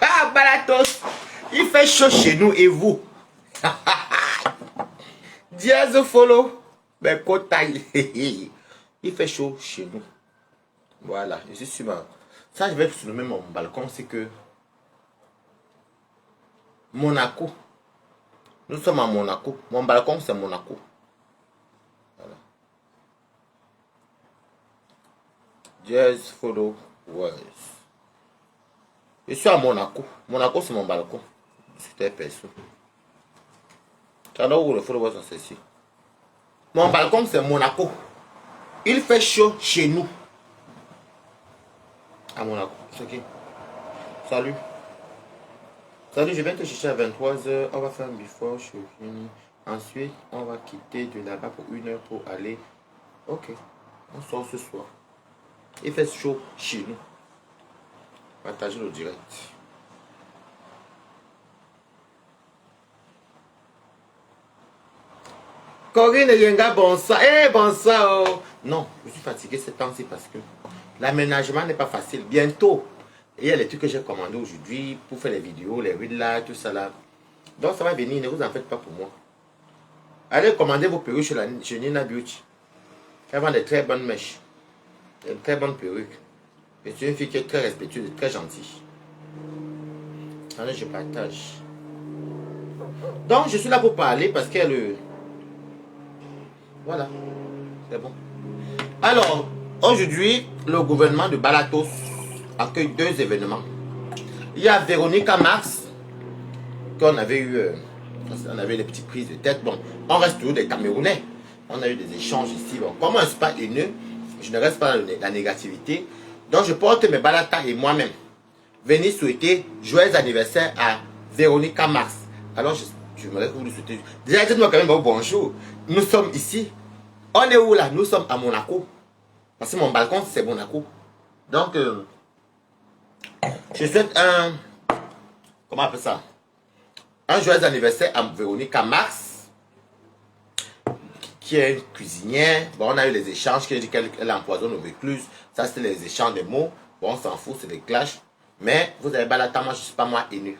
Ah, Balatos, il fait chaud chez nous et vous. Diaz follow. Mais cotaille. Il fait chaud chez nous. Voilà, je suis sûr. Ça, je vais surnommer mon balcon, c'est que Monaco. Nous sommes à Monaco. Mon balcon, c'est Monaco. Voilà. Just follow words. Je suis à Monaco. Monaco, c'est mon balcon. C'était perso. Tu as là où le follow sont ceci. Mon balcon, c'est Monaco. Il fait chaud chez nous. À Monaco. C'est qui? Salut. Salut, je viens te chercher à 23h. On va faire un before, je suis fini. Ensuite, on va quitter de là-bas pour 1 heure pour aller. Ok. On sort ce soir. Il fait chaud chez nous. Partagez le direct. Corinne Yenga, bonsoir. Eh, bonsoir. Oh. Non, je suis fatigué ce temps-ci parce que l'aménagement n'est pas facile. Bientôt, il y a les trucs que j'ai commandés aujourd'hui pour faire les vidéos, les reels là, tout ça là. Donc ça va venir, ne vous en faites pas pour moi. Allez commander vos perruques chez Nina Beauty. Elle vend des très bonnes mèches. Des très bonnes perruques. Et c'est une fille qui est très respectueuse et très gentille. Allez, je partage. Donc je suis là pour parler parce qu'elle... Voilà, c'est bon. Alors, aujourd'hui, le gouvernement de Balatos accueille 2 événements. Il y a Véronica Mars, qu'on avait eu, on avait des petites prises de tête. Bon, on reste toujours des Camerounais. On a eu des échanges ici. Bon, comme je ne suis pas haineux, je ne reste pas dans la négativité. Donc, je porte mes balatas et moi-même. Venez souhaiter joyeux anniversaire à Véronica Mars. Alors, je me laisse vous le souhaiter. Déjà, dites-moi quand même bonjour. Nous sommes ici. On est où là? Nous sommes à Monaco. Parce que mon balcon, c'est Monaco. Donc, je souhaite un... Comment on appelle ça? Un joyeux anniversaire à Véronica Mars, qui est une cuisinière. Bon, on a eu les échanges, qui a dit qu'elle empoisonne aux récluses. Ça, c'était les échanges de mots. Bon, on s'en fout, c'est des clashs. Mais vous avez balata, moi, je ne suis pas moi haineux.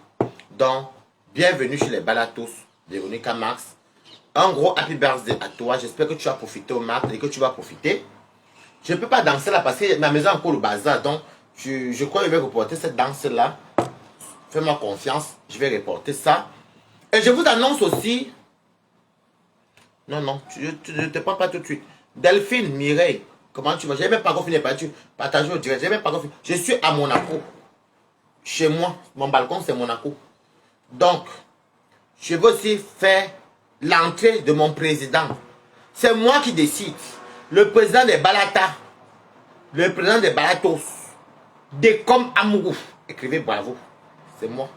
Donc, bienvenue chez les Balatos, Véronica Mars. Un gros happy birthday à toi. J'espère que tu as profité au max et que tu vas profiter. Je ne peux pas danser là parce que ma maison a encore le bazar. Donc, je crois que je vais reporter cette danse-là. Fais-moi confiance. Je vais reporter ça. Et je vous annonce aussi... Non, non, je ne te prends pas tout de suite. Delphine, Mireille, comment tu vas? Je n'ai même pas encore fini de partager au direct. Même pas fini. Je suis à Monaco. Chez moi, mon balcon, c'est Monaco. Donc, je veux aussi faire l'entrée de mon président. C'est moi qui décide. Le président des Balatas. Le président des Balatos. Décom Amourou. Écrivez bravo. C'est moi.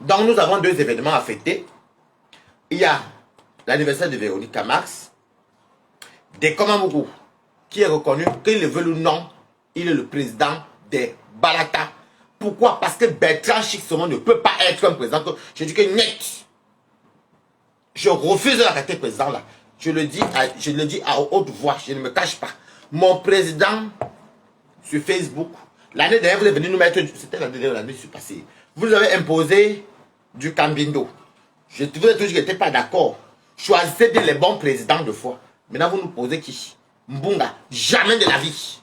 Donc, nous avons 2 événements à fêter. Il y a l'anniversaire de Véronica Mars. Décom Amourou, qui est reconnu, qu'il le veut ou non, il est le président des Balatas. Pourquoi? Parce que Bertrand Chixomon ne peut pas être un président. Je dis que net. Je refuse la qualité de président là. Je le dis à haute voix. Je ne me cache pas. Mon président sur Facebook, l'année dernière, vous êtes venu nous mettre... C'était l'année dernière, l'année passée. Vous avez imposé du Cambindo. Je vous ai toujours dit que je n'étais pas d'accord. Choisissez bien les bons présidents de fois. Maintenant, vous nous posez qui? Mbunga. Jamais de la vie.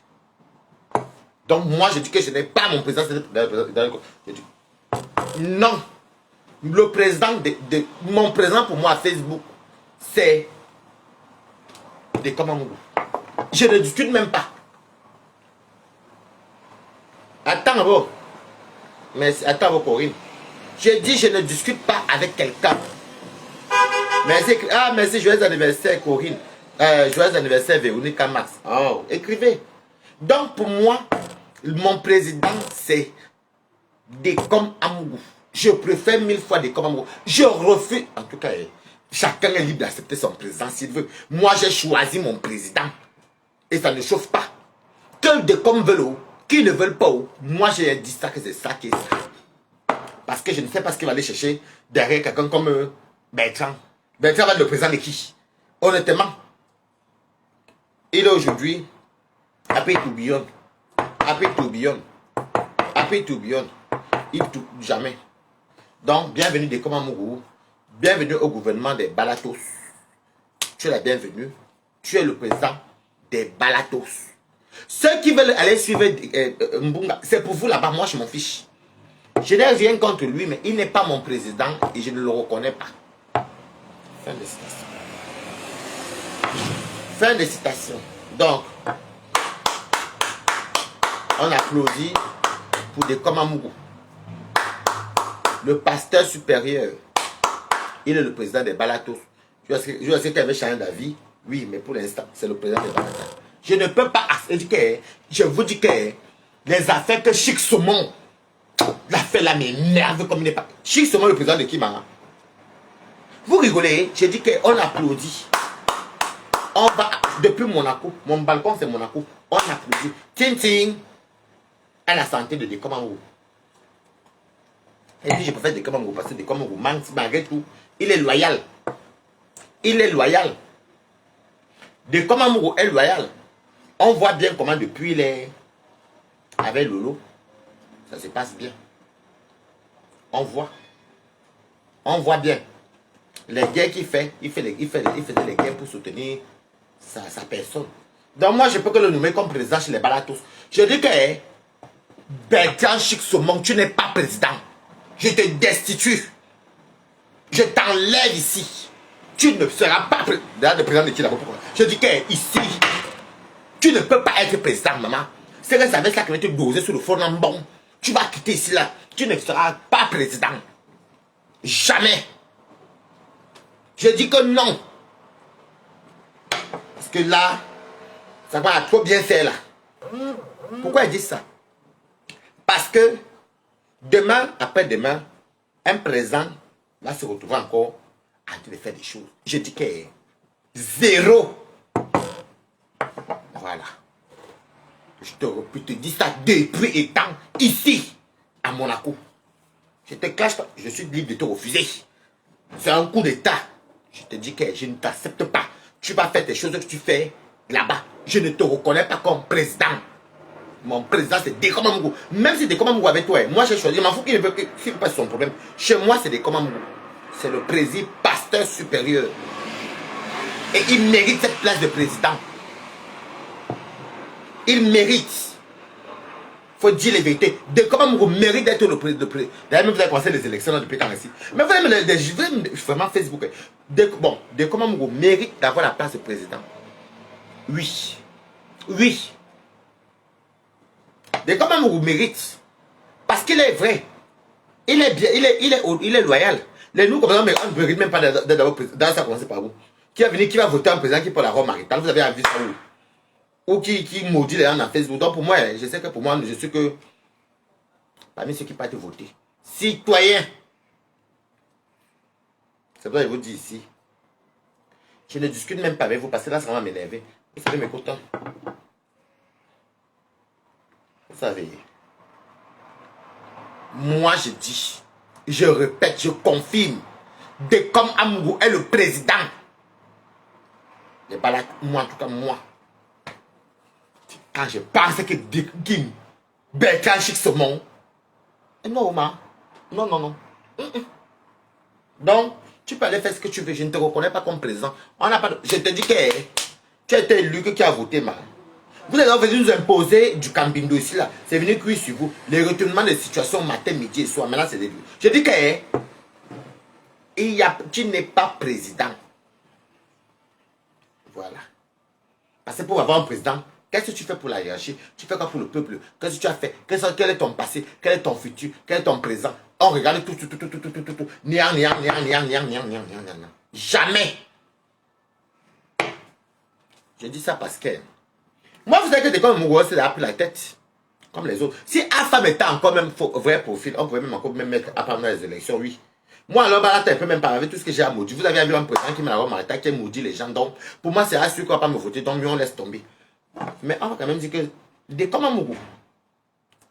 Donc, moi, je dis que je n'ai pas mon président. Je dis, non. Le président mon président pour moi à Facebook, c'est des Comamougou. Je ne discute même pas. Attends, bon. Mais attends, vos Corinne. J'ai dit je ne discute pas avec quelqu'un. Merci. Ah, merci, joyeux anniversaire, Corinne. Joyeux anniversaire, Véronica Mars. Oh, écrivez. Donc, pour moi, mon président, c'est Décom Amougou. Je préfère 1000 fois Décom Amougou. Je refuse. En tout cas, chacun est libre d'accepter son président s'il veut. Moi, j'ai choisi mon président. Et ça ne chauffe pas. Que Décom veulent, qui ne veulent pas, moi, j'ai dit ça, que c'est ça qui est ça. Parce que je ne sais pas ce qu'il va aller chercher derrière quelqu'un comme Bertrand. Bertrand va être le président de qui? Honnêtement. Il est aujourd'hui happy to be on. Happy to be on. Happy to be on. Jamais. Donc, bienvenue des Komamougou. Bienvenue au gouvernement des Balatos. Tu es la bienvenue. Tu es le président des Balatos. Ceux qui veulent aller suivre Mbunga, c'est pour vous là-bas. Moi, je m'en fiche. Je n'ai rien contre lui, mais il n'est pas mon président et je ne le reconnais pas. Fin de citation. Fin de citation. Donc, on applaudit pour des Komamougou. Le pasteur supérieur, il est le président des Balatos. Je sais qu'il avait changé d'avis. Oui, mais pour l'instant, c'est le président des Balatos. Je ne peux pas expliquer. Je vous dis que les affaires que Chic Saumon, l'affaire là m'énerve comme il n'est pas. Chic Saumon, le président de Kimara. Vous rigolez, j'ai dit qu'on applaudit. On va, depuis Monaco, mon balcon c'est Monaco, on applaudit. Ting à la santé de Dekomamougou. Et puis je préfère Dekomamougou parce que Dekomamougou, malgré tout, il est loyal. Il est loyal. Dekomamougou est loyal. On voit bien comment depuis les... avec Lolo, ça se passe bien. On voit. On voit bien. Les guerres qu'il fait, il faisait les guerres pour soutenir sa personne. Donc moi, je peux que le nommer comme président chez les Balatos. Je dis que Bertrand Chic Saumon, tu n'es pas président. Je te destitue. Je t'enlève ici. Tu ne seras pas président de qui là-bas. Je dis que ici, tu ne peux pas être président, maman. C'est que ça avec ça qui va te doser sur le fond en bon. Tu vas quitter ici là. Tu ne seras pas président. Jamais. Je dis que non. Parce que là, ça va trop bien faire là. Pourquoi il dit ça? Parce que demain, après-demain, un président va se retrouver encore en train de faire des choses. Je dis que zéro. Voilà. Je te dis ça depuis étant ici, à Monaco. Je te cache pas, je suis libre de te refuser. C'est un coup d'état. Je te dis que je ne t'accepte pas. Tu vas faire des choses que tu fais là-bas. Je ne te reconnais pas comme président. Mon président, c'est Dekomamougou. Même si Dekomamougou avec toi, moi j'ai choisi. Je m'en fous qu'il ne veut pas son problème. Chez moi, c'est Dekomamougou. C'est le président, pasteur supérieur. Et il mérite cette place de président. Il mérite. Il faut dire les vérités. Dekomamougou mérite d'être le président. D'ailleurs, même vous avez commencé les élections là, depuis quand ici. Mais vous avez vraiment Facebook. Bon, Dekomamougou mérite d'avoir la place de président. Oui. Oui. Dekomamougou mérite. Parce qu'il est vrai. Il est bien. Il est loyal. Les nous, comme ça, on ne mérite même pas d'avoir président. D'ailleurs, ça a commencé par vous. Qui va voter un président qui peut la robe maritale? Vous avez envie ça où? Ou qui maudit les gens dans Facebook. Donc pour moi, je sais que pour moi, je suis que parmi ceux qui partent voter. Citoyens. C'est pour ça que je vous dis ici. Je ne discute même pas avec vous parce que là, ça va m'énerver. Il faut m'écouter. Vous savez. Moi, je dis, je répète, je confirme. Dekomamougou est le président. Les balades, moi en tout cas, moi. Quand je pense que Bertrand Chic Saumon, non, non. Donc, tu peux aller faire ce que tu veux. Je ne te reconnais pas comme président. On n'a pas de... Je te dis que tu as été élu qui a voté mal. Vous êtes venu nous imposer du cambindo ici là. C'est venu cuire sur vous. Les retournements de situation matin, midi et soir. Maintenant, c'est début. Je dis que tu n'es pas président. Voilà. Parce que pour avoir un président, qu'est-ce que tu fais pour la hiérarchie? Tu fais quoi pour le peuple? Qu'est-ce que tu as fait? Quel est ton passé? Quel est ton futur? Quel est ton présent? On regarde tout. Niang. Jamais. Je dis ça parce que moi, vous savez que Dekomamougou, c'est appris la tête. Comme les autres. Si Afam était encore même vrai profil, on pouvait même encore mettre Afam dans les élections, oui. Moi, alors, là, tu peux même pas avec tout ce que j'ai à maudire. Vous avez vu un président qui m'a attaqué, qui a maudit les gens. Donc, pour moi, c'est assuré qu'on ne va pas me voter. Donc, mieux, on laisse tomber. Mais on va quand même dire que Dekomamougou,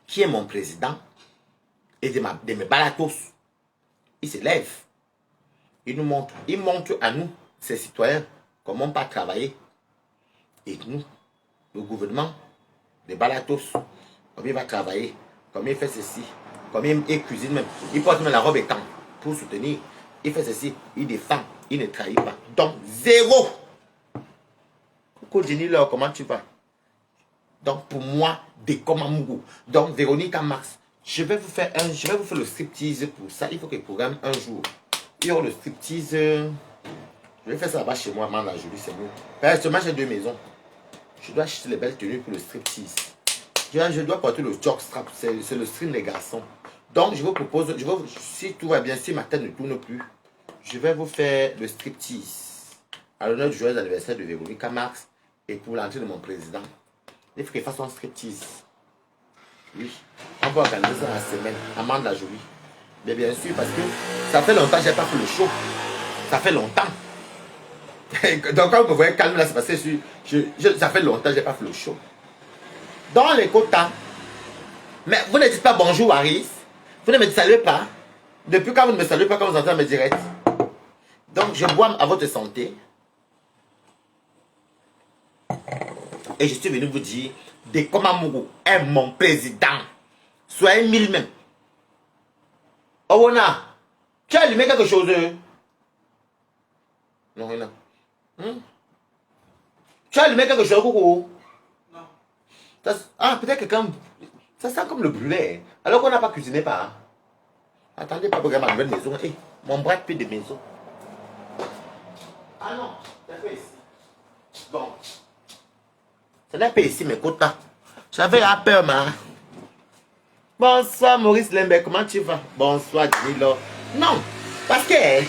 qui est mon président, et de mes Balatos, il se lève. Il nous montre. Il montre à nous, ces citoyens, comment pas travailler. Et nous, le gouvernement des Balatos, comment il va travailler, comment il fait ceci, Comme il cuisine même. Il porte même la robe étant pour soutenir. Il fait ceci, il défend, il ne trahit pas. Donc, zéro. Coucou Jenny, là, comment tu vas? Donc, pour moi, des Komamougou. Donc, Véronique Max, je vais vous faire le striptease pour ça. Il faut qu'il programme un jour. Il y aura le striptease. Je vais faire ça là-bas chez moi, la jolie, c'est mieux. Personnellement, j'ai 2 maisons. Je dois acheter les belles tenues pour le striptease. Je dois porter le jockstrap. C'est le string des garçons. Donc, je vous propose, si tout va bien, si ma tête ne tourne plus, je vais vous faire le striptease à l'honneur du joyeux anniversaire de Véronique Max et pour l'entrée de mon président. Il faut qu'il fasse un striptease. Oui, on va organiser ça la semaine. Amande la jolie. Mais bien sûr, parce que ça fait longtemps que je n'ai pas fait le show. Ça fait longtemps. Donc, quand vous me voyez calme là, c'est parce que ça fait longtemps que je n'ai pas fait le show. Dans les quotas, mais vous ne dites pas bonjour, Harris. Vous ne me saluez pas. Depuis quand vous ne me saluez pas quand vous entendez mes directs. Donc, je bois à votre santé. Et je suis venu vous dire, de Komamougou est mon président. Soyez 1000 même. Owona, tu as allumé quelque chose? Non, rien. Tu as allumé quelque chose, coucou? Non. Ah, peut-être que quand... Ça sent comme le brûlé. Alors qu'on n'a pas cuisiné pas. Attendez, pas regarder ma nouvelle maison. Hey, mon bras de maison. Ah non, c'est pas ici. Bon. Ce n'est pas ici mes quotas. J'avais à peur, man. Bonsoir Maurice Lembe, comment tu vas? Bonsoir Dilo. Non, parce que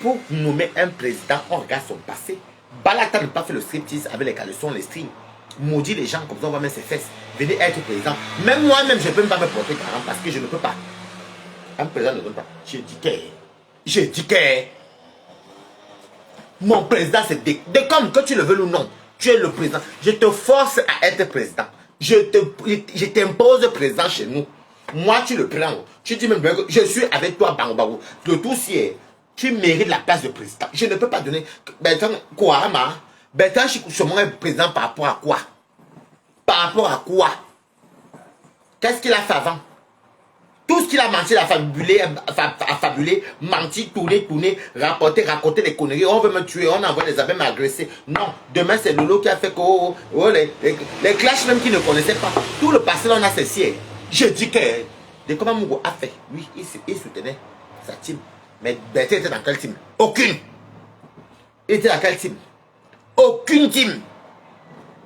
pour nommer un président, on regarde son passé. Balata n'a pas fait le striptease avec les caleçons, les strings. Maudit les gens comme ça, on va mettre ses fesses. Venez être président. Même moi-même, je ne peux même pas me porter garant parce que je ne peux pas. Un président ne donne pas. Je dis que mon président, c'est de comme que tu le veux ou non. Tu es le président. Je te force à être président. Je t'impose président chez nous. Moi, tu le prends. Tu dis même, je suis avec toi, Bango. De tout si tu mérites la place de président. Je ne peux pas donner. Bertrand Kouarama. Bertrand Chikouchomon est président par rapport à quoi? Par rapport à quoi? Qu'est-ce qu'il a fait avant? Tout ce qu'il a menti, il a fabulé, menti, tourné, raconté des conneries. On veut me tuer, on envoie des abeilles m'agresser. Non, demain c'est Lolo qui a fait que les clashs même qui ne connaissaient pas. Tout le passé, on a ceci. Je dis que de comment Mougou a fait. Oui, il soutenait sa team. Mais Bertrand était dans quelle team? Aucune. Il était dans quelle team? Aucune team.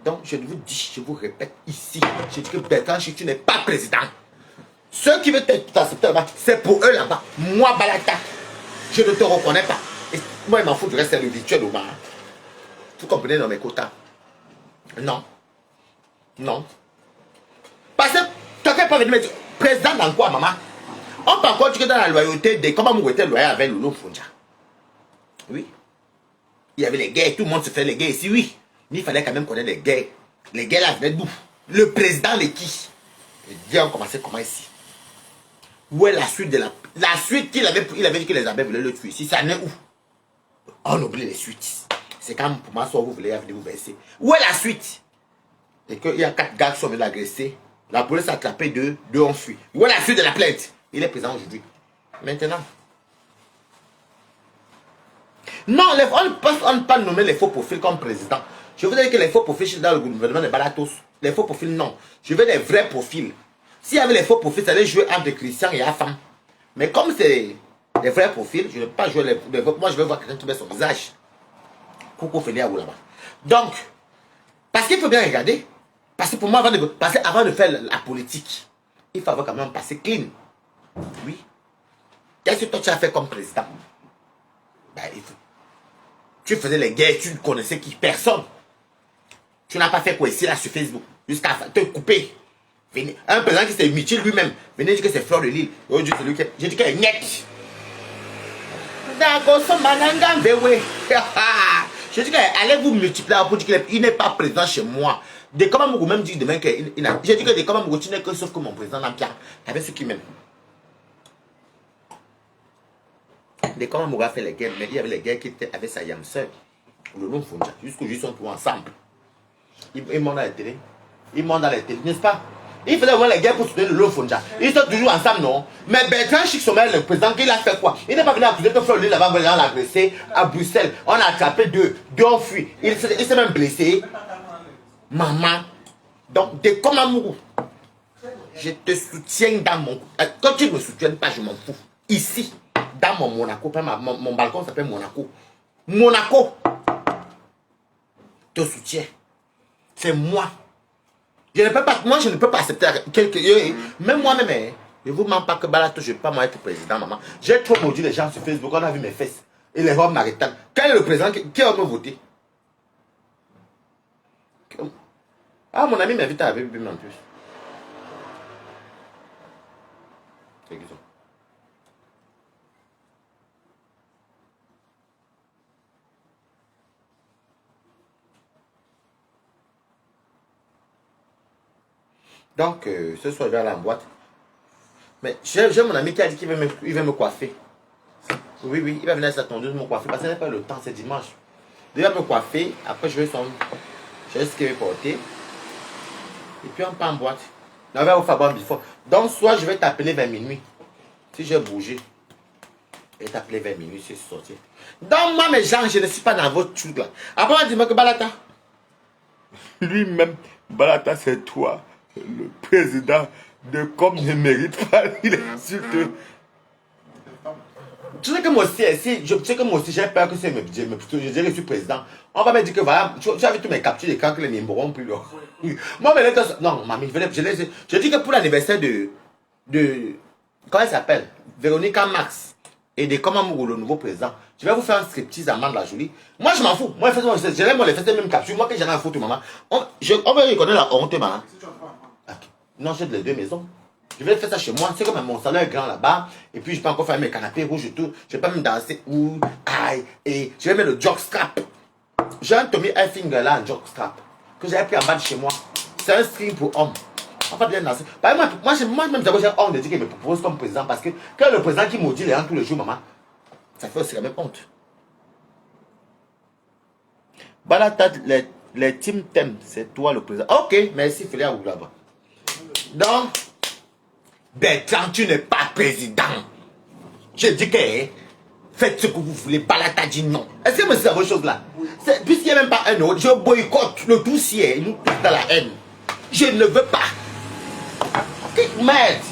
Donc je vous dis, je vous répète ici. Je dis que Bertrand, tu n'es pas président. Ceux qui veulent t'accepter là-bas, c'est pour eux là-bas. Moi, Balata, je ne te reconnais pas. Et moi, il m'en fout du reste, c'est le virtuel au bar. Vous comprenez dans mes quotas? Non. Non. Parce que quelqu'un peut venir me dire, président dans quoi, maman? On peut encore dire que dans la loyauté, comment vous était loyal avec Lolo Fonja? Oui. Il y avait les guerres, tout le monde se fait les guerres ici, oui. Mais il fallait quand même connaître les guerres. Les guerres là venaient d'où? Le président les qui? Et Dieu, on commençait comment ici? Où est la suite de la suite qu'il avait, il avait dit que les abeilles voulaient le tuer ici, ça n'est où? On oublie les suites. C'est quand pour moi, soit vous voulez venir vous verser. Où est la suite? Et qu'il y a 4 gars qui sont venus l'agresser. La police a attrapé 2 ont fui. Où est la suite de la plainte? Il est présent aujourd'hui. Maintenant. Non, on ne peut pas nommer les faux profils comme président. Je veux dire que les faux profils dans le gouvernement de Balatos. Les faux profils, non. Je veux des vrais profils. S'il y avait les faux profils, ça allait jouer entre Christian et Afam. Mais comme c'est des vrais profils, je ne vais pas jouer les vrais. Moi, je veux voir quelqu'un qui met son visage. Coucou Félia ou là-bas. Donc, parce qu'il faut bien regarder. Parce que pour moi, avant de faire la politique, il faut avoir quand même un passé clean. Oui. Qu'est-ce que toi tu as fait comme président? Ben, tu faisais les guerres, tu ne connaissais qui? Personne. Tu n'as pas fait quoi ici là sur Facebook jusqu'à te couper. Un président qui s'est mutilé lui-même. Venez dire que c'est Fleur de Lille. J'ai dit qu'elle est nette. D'accord, son mananga, oui. Je dis allez vous multiplier pour dire qu'il n'est pas président chez moi. De comment vous même dit demain qu'il a. J'ai dit que de comment vous tu n'es que sauf que mon président Lampia. Avec ceux qui m'aiment. De comment vous a fait les guerres, mais il y avait les guerres qui étaient avec sa yam sœur. Le nom Fonja. Jusqu'au jour ils sont tous ensemble. Ils montent dans la télé. Ils montent dans la télé, n'est-ce pas? Il faisait vraiment les guerres pour soutenir le Lofonja. Ils sont toujours ensemble, non? Mais Bertrand Chic Sommeil, le président, il a fait quoi? Il n'est pas venu accuser ton frère, lui, là-bas, on l'a agressé à Bruxelles. On a attrapé deux ont fui. Il s'est même blessé. Maman. Donc, dès comme amour, je te soutiens dans mon... Quand tu ne me soutiens pas, je m'en fous. Ici, dans mon Monaco, mon balcon s'appelle Monaco. Monaco te soutient. C'est moi. Je ne peux pas, moi, je ne peux pas accepter même moi-même, hein, je ne vous mens pas que Balato, je ne peux pas moi être président, maman. J'ai trop maudit les gens sur Facebook, on a vu mes fesses. Et les robes maritables. Quel est le président qui va me voter? Ah, mon ami m'invite à la BBB en plus. C'est qui ça? Donc, ce soir, je vais aller en boîte. Mais j'ai mon ami qui a dit qu'il va me coiffer. Oui, oui, il va venir à sa tondeuse me coiffer parce que ce n'est pas le temps, c'est dimanche. Il va me coiffer, après je vais ce qu'il va porter. Et puis on part en boîte. On va au Fabon Bifort. Donc, soit je vais t'appeler vers minuit. Si j'ai bougé. Je vais t'appeler vers minuit si je sorti. Donc, moi, mes gens, je ne suis pas dans votre truc là. Après, on dit moi que Balata. Lui-même, Balata, c'est toi, le président de comme ne mérite pas, il insulte. Tu sais que moi aussi, j'ai peur que c'est je dirais que je suis président. On va me dire que voilà, tu as vu tous mes captures d'écran que les n'auront plus. Moi, mais non, mamie, je dis que pour l'anniversaire de comment elle s'appelle? Véronica Max et de comment le nouveau président. Je vais vous faire un striptease à Amande la Jolie. Moi, je m'en fous. Moi, je l'aime, moi, les faire même capture. Moi, que j'en ai un photo, maman. On va reconnaître la honte, maman. Non, j'ai les deux maisons. Je vais faire ça chez moi. C'est comme mon salon est grand là-bas. Et puis, je peux encore faire mes canapés rouges et tout. Je peux même danser. Ouh, aïe. Et je vais mettre le jockstrap. J'ai un Tommy Hilfiger là, un jockstrap. Que j'avais pris en bas de chez moi. C'est un string pour homme. On va bien danser. Par exemple, moi-même, j'ai honte de dire qu'il me propose comme président. Parce que quand le président qui maudit les gens tous les jours, maman, ça fait aussi la même honte. Balata, les teams t'aiment. C'est toi le président. Ok, merci, Félix là-bas. Donc, Bertrand, tu n'es pas président. Je dis que faites ce que vous voulez. Balata dit non. Est-ce que c'est la bonne chose là? Puisqu'il n'y a même pas un autre, je boycotte le dossier. Nous tous dans la haine. Je ne veux pas. Merde.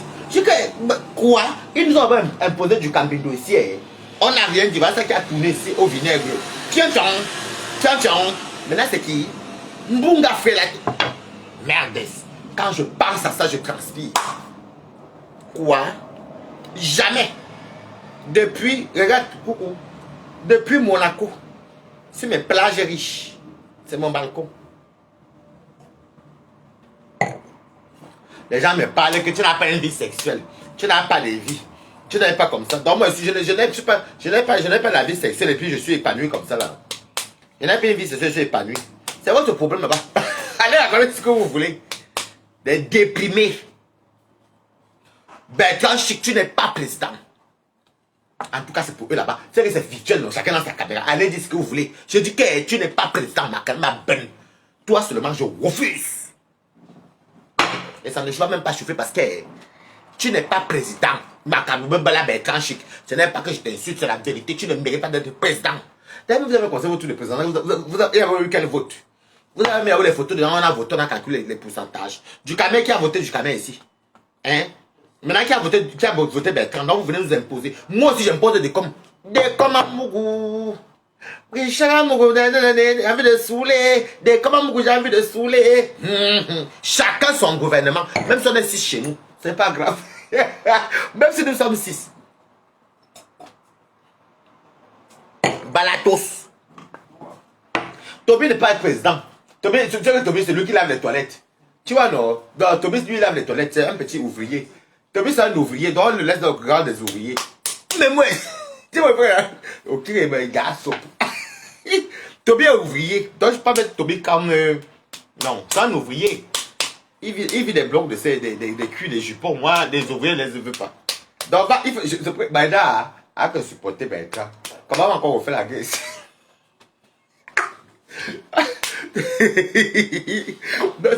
Quoi? Ils nous ont imposé du camping dossier. On n'a rien dit. Voilà ça qui a tourné ici au vinaigre. Tiens. Maintenant c'est qui? Mbunga fait la... Merde. Quand je pense à ça, je transpire. Quoi? Jamais. Depuis, regarde, coucou. Depuis Monaco, c'est mes plages riches. C'est mon balcon. Les gens me parlent que tu n'as pas une vie sexuelle. Tu n'as pas de vie. Tu n'es pas comme ça. Donc moi aussi, je n'ai pas la vie sexuelle et puis je suis épanoui comme ça là. Je n'ai pas une vie sexuelle, je suis épanoui. C'est votre problème là-bas. Allez raconter ce que vous voulez. Des déprimés. Bertrand Chic, tu n'es pas président. En tout cas, c'est pour eux là-bas. C'est que c'est virtuel, chacun dans sa caméra. Allez dire ce que vous voulez. Je dis que tu n'es pas président, ma bonne. Toi seulement, je refuse. Et ça ne va même pas chauffer parce que tu n'es pas président. Bertrand Chic. Ce n'est pas que je t'insulte, c'est la vérité. Tu ne mérites pas d'être président. D'ailleurs, vous avez conservé tous les présidents. Vous avez eu quel vote? Vous avez mis les photos, on a voté, on a calculé les pourcentages. Du Camet, qui a voté du Camet ici? Hein? Maintenant, qui a voté Bertrand? Donc, vous venez nous imposer. Moi aussi, j'impose des comme Amougou. Richard Amougou, j'ai envie de saouler. Des comme Amougou, j'ai envie de saouler. Chacun son gouvernement. Même si on est 6 chez nous, c'est pas grave. Même si nous sommes 6. Balatos. Toby n'est pas président. Toby, c'est lui qui lave les toilettes. Tu vois, non? Toby, lui, il lave les toilettes. C'est un petit ouvrier. Toby, c'est un ouvrier. Donc, on le laisse dans le grand des ouvriers. Mais moi, tu vois, frère. Ok, mais garçon. Toby est ouvrier. Donc, je ne peux pas mettre Toby comme. Non, c'est un ouvrier. Il vit des blocs des culs, des jupons. Moi, les ouvriers, je ne les veux pas. Donc, il faut. Baïda a que supporter Bertrand. Comment on va encore refaire la guerre ici?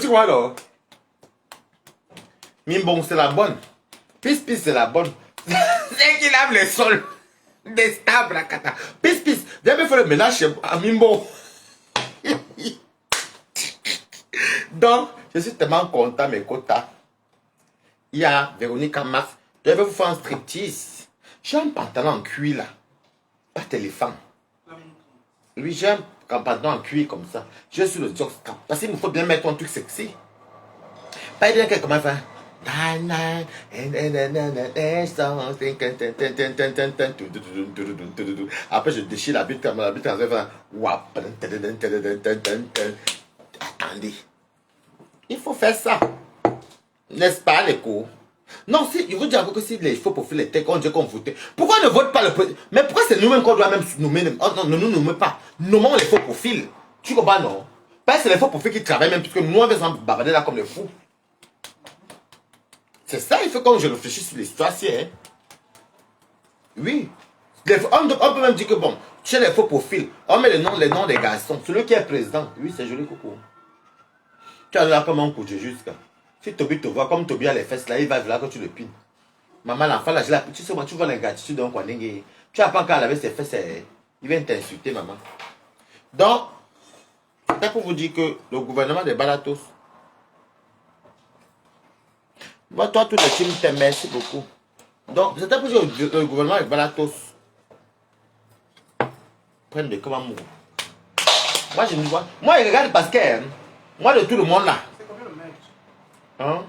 Tu vois, non? Mimbon, c'est la bonne. Pis, c'est la bonne. C'est qui lave les sols. Des stables, la cata. Pis, viens me faire le ménage à Mimbo. Donc, je suis tellement content, mes quotas. Il y a Véronique Max. Je vais vous faire un striptease. J'ai un pantalon en cuir là. Pas téléphone. Lui, j'ai un pantalon en cuir comme ça. Je suis le jockstrap. Parce qu'il me faut bien mettre un truc sexy. Pas bien que comment faire. Après, je déchire la bite comme la bite. Attendez. Il faut faire ça. N'est-ce pas, les cours? Non, si, je vous dis encore que si il faut pour faire les textes, on dit qu'on vote. Pourquoi on ne vote pas le président? Mais pourquoi c'est nous-mêmes qu'on doit même nommer? Oh, non, ne nous nommons pas. Nommons les faux profils. Tu comprends, non? Parce que c'est les faux profils qui travaillent même, puisque nous, on va s'en bavarder là comme les fous. C'est ça, il faut que je réfléchisse sur l'histoire, hein. Oui. On peut même dire que bon, chez les faux profils, on met les noms des garçons. Celui qui est président, oui, c'est joli, coucou. Tu as là comme un coup de jusqu'à. Si Toby te voit comme Toby a les fesses là, il va vouloir que tu le pines. Maman, l'enfant là, tu sais, moi, tu vois l'ingratitude d'un Kwanenge. Tu n'as pas encore lavé ses fesses, il vient t'insulter, maman. Donc, c'est pour vous dire que le gouvernement des Balatos. Moi, toi, tout le team t'aime, merci beaucoup. Donc, c'était pour dire que le gouvernement des Balatos prenne de comment mourir. Moi, je me vois. Moi, il regarde parce que, moi, de tout le monde là. C'est combien le mètre? Hein?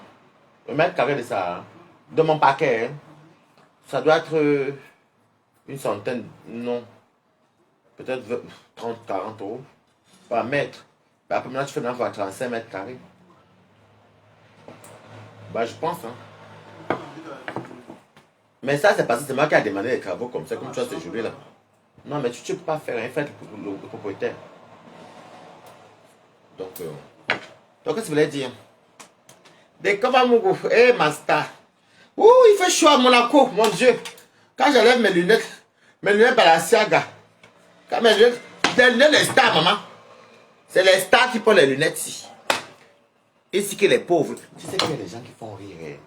Le mètre carré de ça, hein? De mon paquet, hein? Ça doit être une centaine, non, peut-être 30, 40 euros par mètre. Bah, après maintenant, tu fais maintenant 35 mètres carrés. Bah, je pense, hein. Mais ça, c'est parce que c'est moi qui a demandé les travaux comme ça, comme tu vois ces jours-là. Non, mais tu ne peux pas faire rien, faire le propriétaire. Donc, qu'est-ce que tu voulais dire? Des Kavamougou, eh, Master. Ouh, il fait chaud à Monaco, mon Dieu. Quand j'enlève mes lunettes Balenciaga, quand mes lunettes, les lunettes des stars, maman. C'est les stars qui portent les lunettes ici. Ici que les pauvres. Tu sais qu'il y a des gens qui font rire. Hein.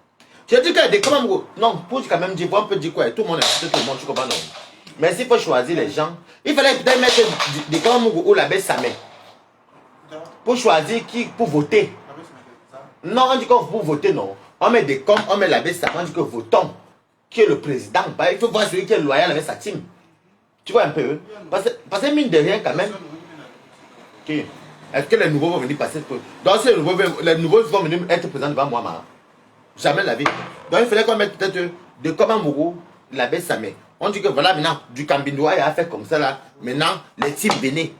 Je dis que des Kavamougou, non, pour quand même dire, on peut dire quoi? Tout le monde est tout le monde, tu comprends, non? Mais s'il faut choisir les gens, il fallait peut-être mettre des Kavamougou où la baisse sa main. Pour choisir qui, pour voter. Non, on dit qu'on pour voter, non. On met des comptes, on met la baisse, on dit que votons. Qui est le président. Bah, il faut voir celui qui est loyal avec sa team. Tu vois un peu. Parce que mine de rien, quand même. Okay. Est-ce que les nouveaux vont venir passer? Donc, si les nouveaux vont venir être présents devant moi, ma. Jamais la vie. Donc, il fallait qu'on mette peut-être de comment Mourou, la baisse sa main. On dit que voilà, maintenant, du Cambindoa, il a fait comme ça là. Maintenant, les teams venaient.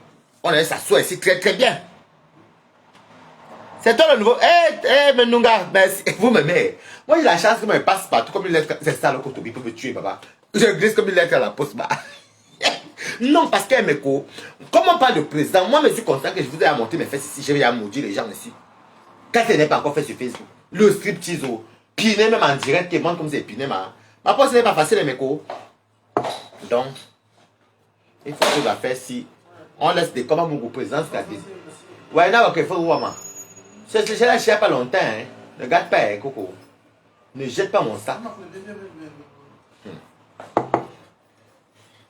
On allait s'asseoir ici très très bien. C'est toi le nouveau. Eh, Menunga, merci. Vous m'aimez. Moi, j'ai la chance que me passe partout comme une lettre. C'est ça le Kotobi pour me tuer, papa. Je glisse comme une lettre à la poste. Non, parce qu'elle me court. Comme on parle de président, moi, je suis content que je vous ai montré mes fesses ici. Je vais maudire les gens ici. Quand ce n'est pas encore fait sur Facebook. Le striptease, Piné même en direct, qui montre comme c'est Piné, ma poste n'est pas facile, mes cours. Donc, il faut que la faire si on laisse des comment mon président se garder. Ouais, non, ok, il faut voir, moi. Je ne cherche pas longtemps, hein. Ne gâte pas, hein, Coco. Ne jette pas mon sac.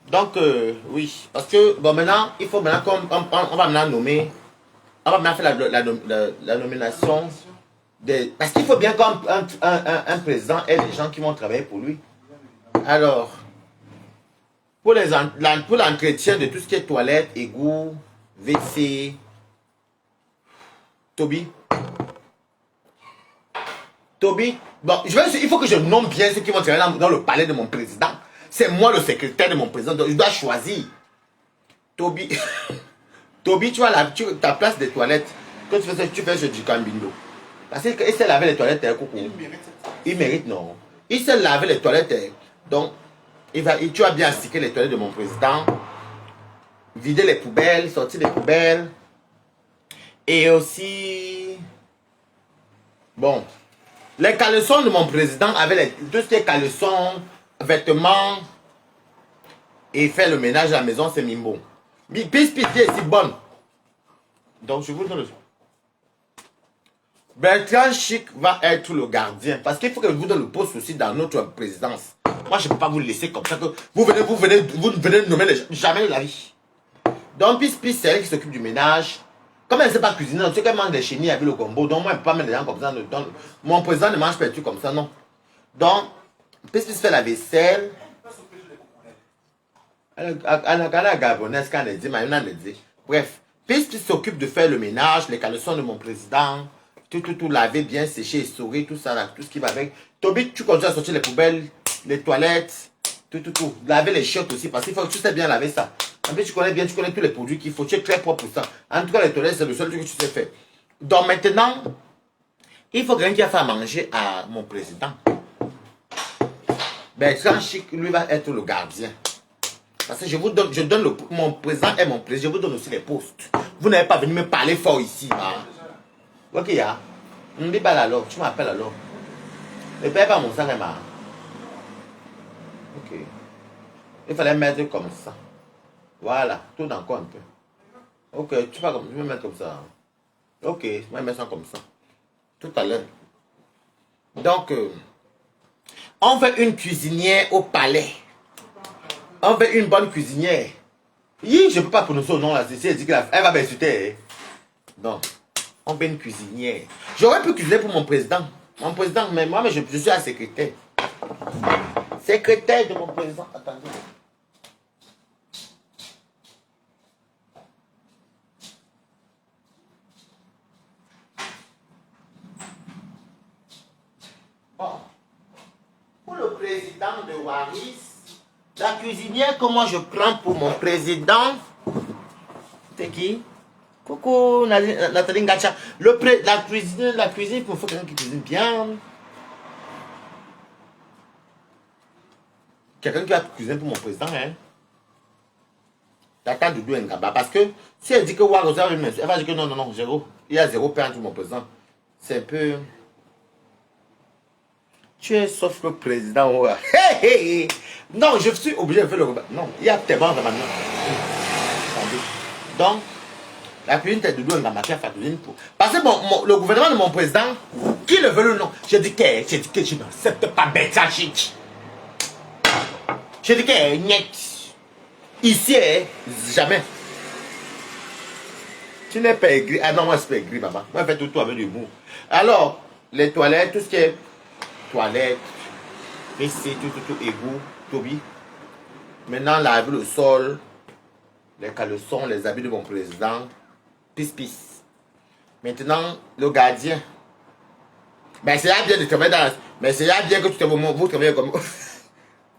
Donc, oui. Parce que, bon, maintenant, il faut maintenant on va maintenant nommer. On va maintenant faire la nomination. Parce qu'il faut bien qu'un président ait des gens qui vont travailler pour lui. Alors, pour l'entretien de tout ce qui est toilette, égout, WC, Toby, bon, il faut que je nomme bien ceux qui vont travailler dans le palais de mon président. C'est moi le secrétaire de mon président, donc je dois choisir. Toby, Toby, tu vois ta place des toilettes. Quand tu fais du cambindo. Parce qu'il s'est lavé les toilettes, coucou. Il mérite, non. Il s'est lavé les toilettes, donc tu vas bien astiquer les toilettes de mon président. Vider les poubelles, sortir les poubelles. Et aussi, bon, les caleçons de mon président avec tout ce qui est caleçons, vêtements et faire le ménage à la maison, c'est Mimbo. Pisse est si bonne. Donc, je vous donne le. Bertrand Chic va être le gardien. Parce qu'il faut que vous donne le poste aussi dans notre présidence. Moi, je ne peux pas vous laisser comme ça. Que vous venez nommer les gens. Jamais de la vie. Donc, Pis, c'est elle qui s'occupe du ménage. Comme elle ne sait pas cuisiner, tu sais qu'elle mange des chenilles avec le gombo. Donc, moi, je ne peux pas mettre les gens comme ça. Mon président ne mange pas des trucs comme ça, non. Donc, Pis fait la vaisselle. Elle a gabonaise quand elle dit, mais elle dit. Bref, Pis s'occupe de faire le ménage, les caleçons de mon président. Tout, laver, bien sécher, essorer, tout ça, là, tout ce qui va avec. Toby, tu continues à sortir les poubelles, les toilettes, tout. Laver les chiottes aussi, parce qu'il faut que tu sais bien laver ça. En plus, tu connais tous les produits qu'il faut, tu es très propre pour ça. En tout cas, les toilettes, c'est le seul truc que tu sais faire. Donc maintenant, il faut quelqu'un qui a fait à manger à mon président. Bertrand Chic, lui, va être le gardien. Parce que je donne mon président et mon président, je vous donne aussi les postes. Vous n'avez pas venu me parler fort ici, hein. Ok, ya. On me dit pas alors, tu m'appelles alors. Ne paye pas mon sang, ma. Ok. Il fallait mettre comme ça. Voilà, tourne encore un peu. Ok, tu vas me mettre comme ça. Ok, je vais mettre ça comme ça. Tout à l'heure. Donc, on veut une cuisinière au palais. On veut une bonne cuisinière. Je ne peux pas prononcer le nom là. Elle dit qu'elle va m'insulter. Donc, on veut une cuisinière. J'aurais pu cuisiner pour mon président. Mon président, mais moi, je suis la secrétaire. Secrétaire de mon président. Attendez. Bon. Pour le président de Waris, la cuisinière que moi je prends pour mon président, c'est qui? Coucou, Nathalie Ngacha. La cuisine, il faut quelqu'un qui cuisine bien. Quelqu'un qui va cuisiner pour mon président, hein. J'attends Doudou Ngaba. Parce que si elle dit que Waris, elle va dire que non, zéro. Il y a zéro pain pour mon président. C'est un peu. Tu es sauf le président. Ouais. Hey. Non, je suis obligé de faire le repas. Non, il y a tellement de manières. Donc, la cuisine est Doudou Ngaba qui a fait la cuisine pour. Parce que le gouvernement de mon président, qui le veut le nom, je dis que je n'accepte pas Bertrand Chic. Je dis que niet. Ici, jamais. Tu n'es pas aigri. Ah non, moi, je suis pas aigri, maman. Moi, je fais tout avec du mou. Alors, les toilettes, tout ce qui est toilettes, WC, tout, égout, Toby. Maintenant, laver le sol, les caleçons, les habits de mon président. Pis. Maintenant, le gardien. Mais c'est bien de travailler dans la... Mais c'est bien que vous travaillez comme...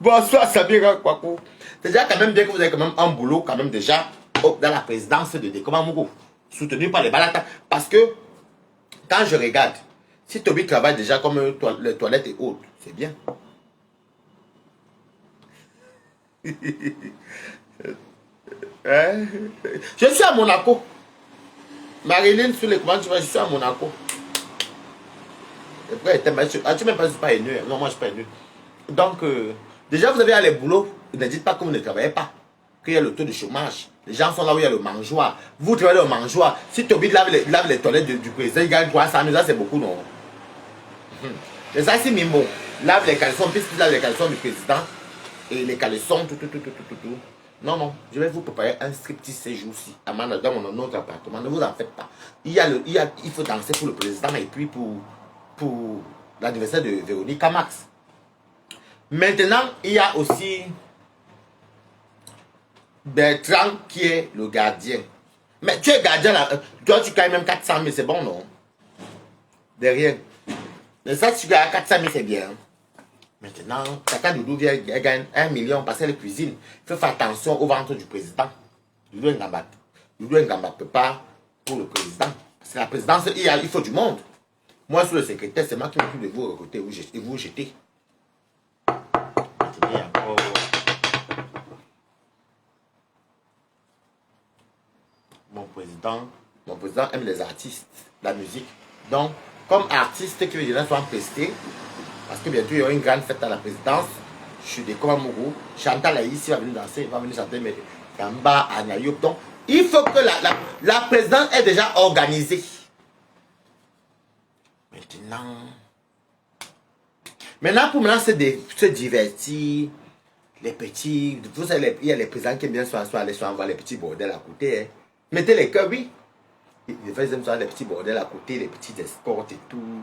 Bonsoir, Sabira Kwaku. C'est déjà quand même bien que vous avez quand même un boulot, quand même déjà, dans la présidence de Dekoma Mougou. Soutenu par les balatas. Parce que, quand je regarde, si Toby travaille déjà comme les toilettes et autres, c'est bien. Je suis à Monaco. Marilyn, sur les commandes, je suis à Monaco. Tu m'as pas énu. Non, moi je suis pas énu. Donc, déjà vous avez les boulots. Ne dites pas que vous ne travaillez pas. Qu'il y a le taux de chômage. Les gens sont là où il y a le mangeoir. Vous travaillez au mangeoir. Si Toby lave les toilettes du président, il gagne 300 000. Ça, c'est beaucoup, non? Et ça, c'est Mimo. Lave les caleçons, puisqu'il lave les caleçons du président. Et les caleçons, tout. Non, je vais vous préparer un striptease ces jours-ci. Dans mon autre appartement. Ne vous en faites pas. Il faut danser pour le président et puis pour l'anniversaire de Véronique Camax. Maintenant, il y a aussi Bertrand qui est le gardien. Mais tu es gardien là. Toi, tu gagnes même 400 000, c'est bon, non? Derrière. Mais ça, si tu gagnes 400 000, c'est bien. Maintenant, Tata Doudou gagne 1 million parce qu'elle cuisine. Il faut faire attention au ventre du président. Doudou Ngamba ne peut pas pour le président. Parce que la présidence, il faut du monde. Moi, sur le secrétaire, c'est moi qui m'occupe de vous recruter et vous jeter. Mon président aime les artistes, la musique. Donc, comme artiste qui veut dire soit presté, parce que bientôt il y aura une grande fête à la présidence, je suis de Komamougou, Chantal Aïs va venir danser, va venir chanter mais Gamba, Anayop. Donc, il faut que la présidence est déjà organisée. Maintenant, pour maintenant se divertir, les petits, vous savez, il y a les présidents qui aiment bien aller voir les petits bordels à côté. Hein. Mettez les cœurs, oui. Les gens aiment les petits bordels à côté, les petites escortes et tout.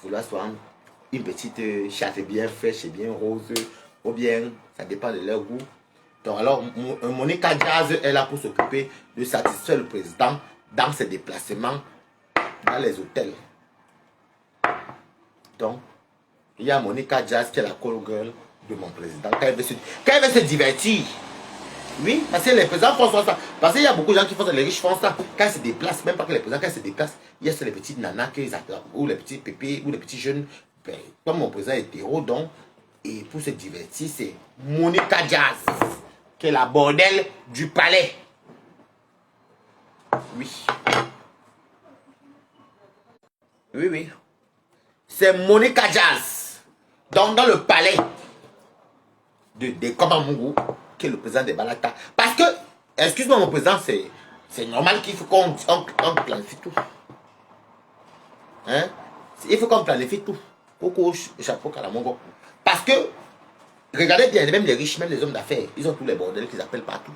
Vouloir soit une petite chatte bien fraîche et bien rose, ou bien, ça dépend de leur goût. Donc alors, Monica Jazz est là pour s'occuper de satisfaire le président dans ses déplacements dans les hôtels. Donc, il y a Monica Jazz qui est la call girl de mon président. Quand elle veut se divertir. Oui, parce que les présidents font ça. Parce qu'il y a beaucoup de gens qui font ça, les riches font ça. Quand ils se déplacent, même pas que les présidents, quand ils se déplacent, il y a les petites nanas qu'ils attendent, ou les petits pépés, ou les petits jeunes. Ben, comme mon président est hétéro, donc, et pour se divertir, c'est Monica Jazz, qui est la bordelle du palais. Oui. Oui, oui. C'est Monica Jazz. Donc, dans le palais de Komamungu, qui est le président des Balata. Parce que, excuse-moi mon président, c'est normal qu'il faut qu'on planifie tout. Hein? Il faut qu'on planifie tout. Coco, chapeau, calamongo. Parce que, regardez bien, même les riches, même les hommes d'affaires, ils ont tous les bordels qu'ils appellent partout.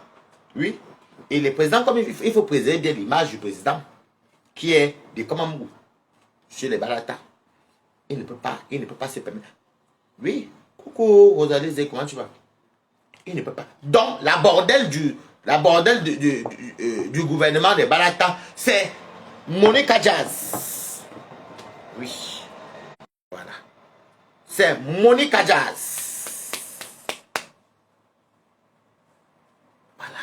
Oui. Et les présidents, comme il faut préserver bien l'image du président, qui est de Komamungu, chez les Balata. Il ne peut pas se permettre. Oui. Coucou, Rosalie, comment tu vas? Il ne peut pas. Donc, la bordelle du gouvernement des Balata, c'est Monica Jazz. Oui. Voilà. C'est Monica Jazz. Voilà.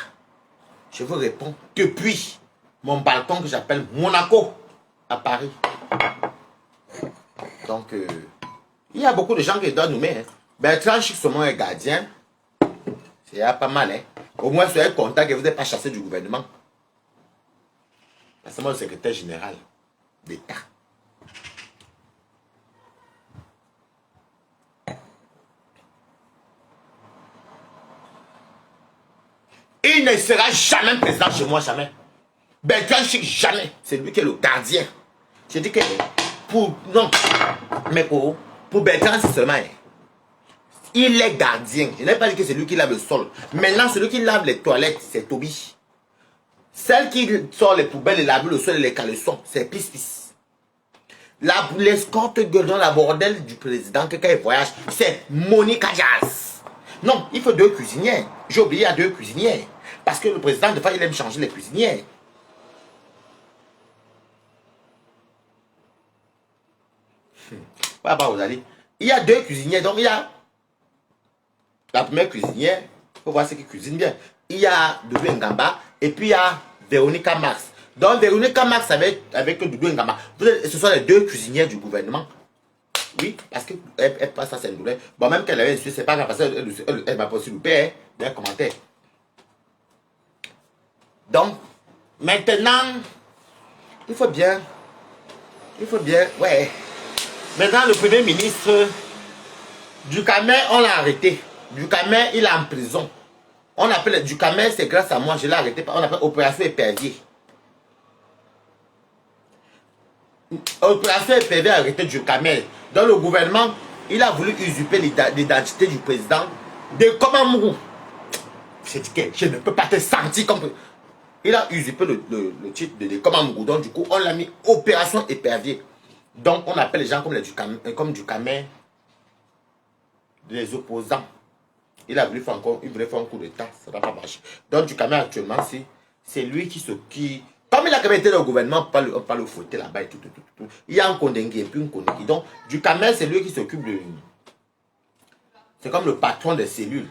Je vous réponds depuis mon balcon que j'appelle Monaco à Paris. Donc, il y a beaucoup de gens qui doivent nous mettre. Hein. Bertrand Chic-Somon est gardien. C'est pas mal, hein. Au moins, soyez content que vous n'êtes pas chassé du gouvernement. C'est moi le secrétaire général d'État. Il ne sera jamais président chez moi, jamais. Bertrand Chic, jamais. C'est lui qui est le gardien. Je dis que non, mais pour Bertrand, c'est seulement. Il est gardien. Je n'ai pas dit que c'est lui qui lave le sol. Maintenant, celui qui lave les toilettes, c'est Toby. Celle qui sort les poubelles et lave le sol et les caleçons, c'est Pis. L'escorte gueule dans la bordelle du président, que quand il voyage, c'est Monica Jazz. Non, il faut 2 cuisinières. J'ai oublié à 2 cuisinières. Parce que le président, de fois, il aime changer les cuisinières. Il y a 2 cuisinières, donc il y a la première cuisinière, il faut voir ce qui cuisine bien. Il y a Doudou Ngamba et puis il y a Véronica Max. Donc Véronica Max avec Doudou Ngamba, ce sont les 2 cuisinières du gouvernement. Oui, parce qu'elle passe à cette douleur. Bon, même qu'elle avait insulté, c'est pas grave, parce qu'elle m'a pas aussi loupé d'un commentaire. Donc, maintenant, il faut bien, ouais. Maintenant, le premier ministre Ducamer, on l'a arrêté. Ducamer, il est en prison. On appelle Ducamer, c'est grâce à moi, je l'ai arrêté. On appelle opération épervier. Opération épervier a arrêté Ducamer. Dans le gouvernement, il a voulu usurper l'identité du président de Komamourou. J'ai dit que je ne peux pas te sentir comme... Il a usurpé le titre de Komamourou. Donc du coup, on l'a mis opération épervier. Donc on appelle les gens comme Ducamer les opposants. Il voulait faire un coup d'état, ça n'a pas marché. Donc Ducamer actuellement, c'est lui qui... Comme il a quand même été dans le gouvernement, pas le fouetter là-bas et tout. Il y a un Kondengue et puis un Kondengue. Donc Ducamer, c'est lui qui s'occupe de... C'est comme le patron des cellules.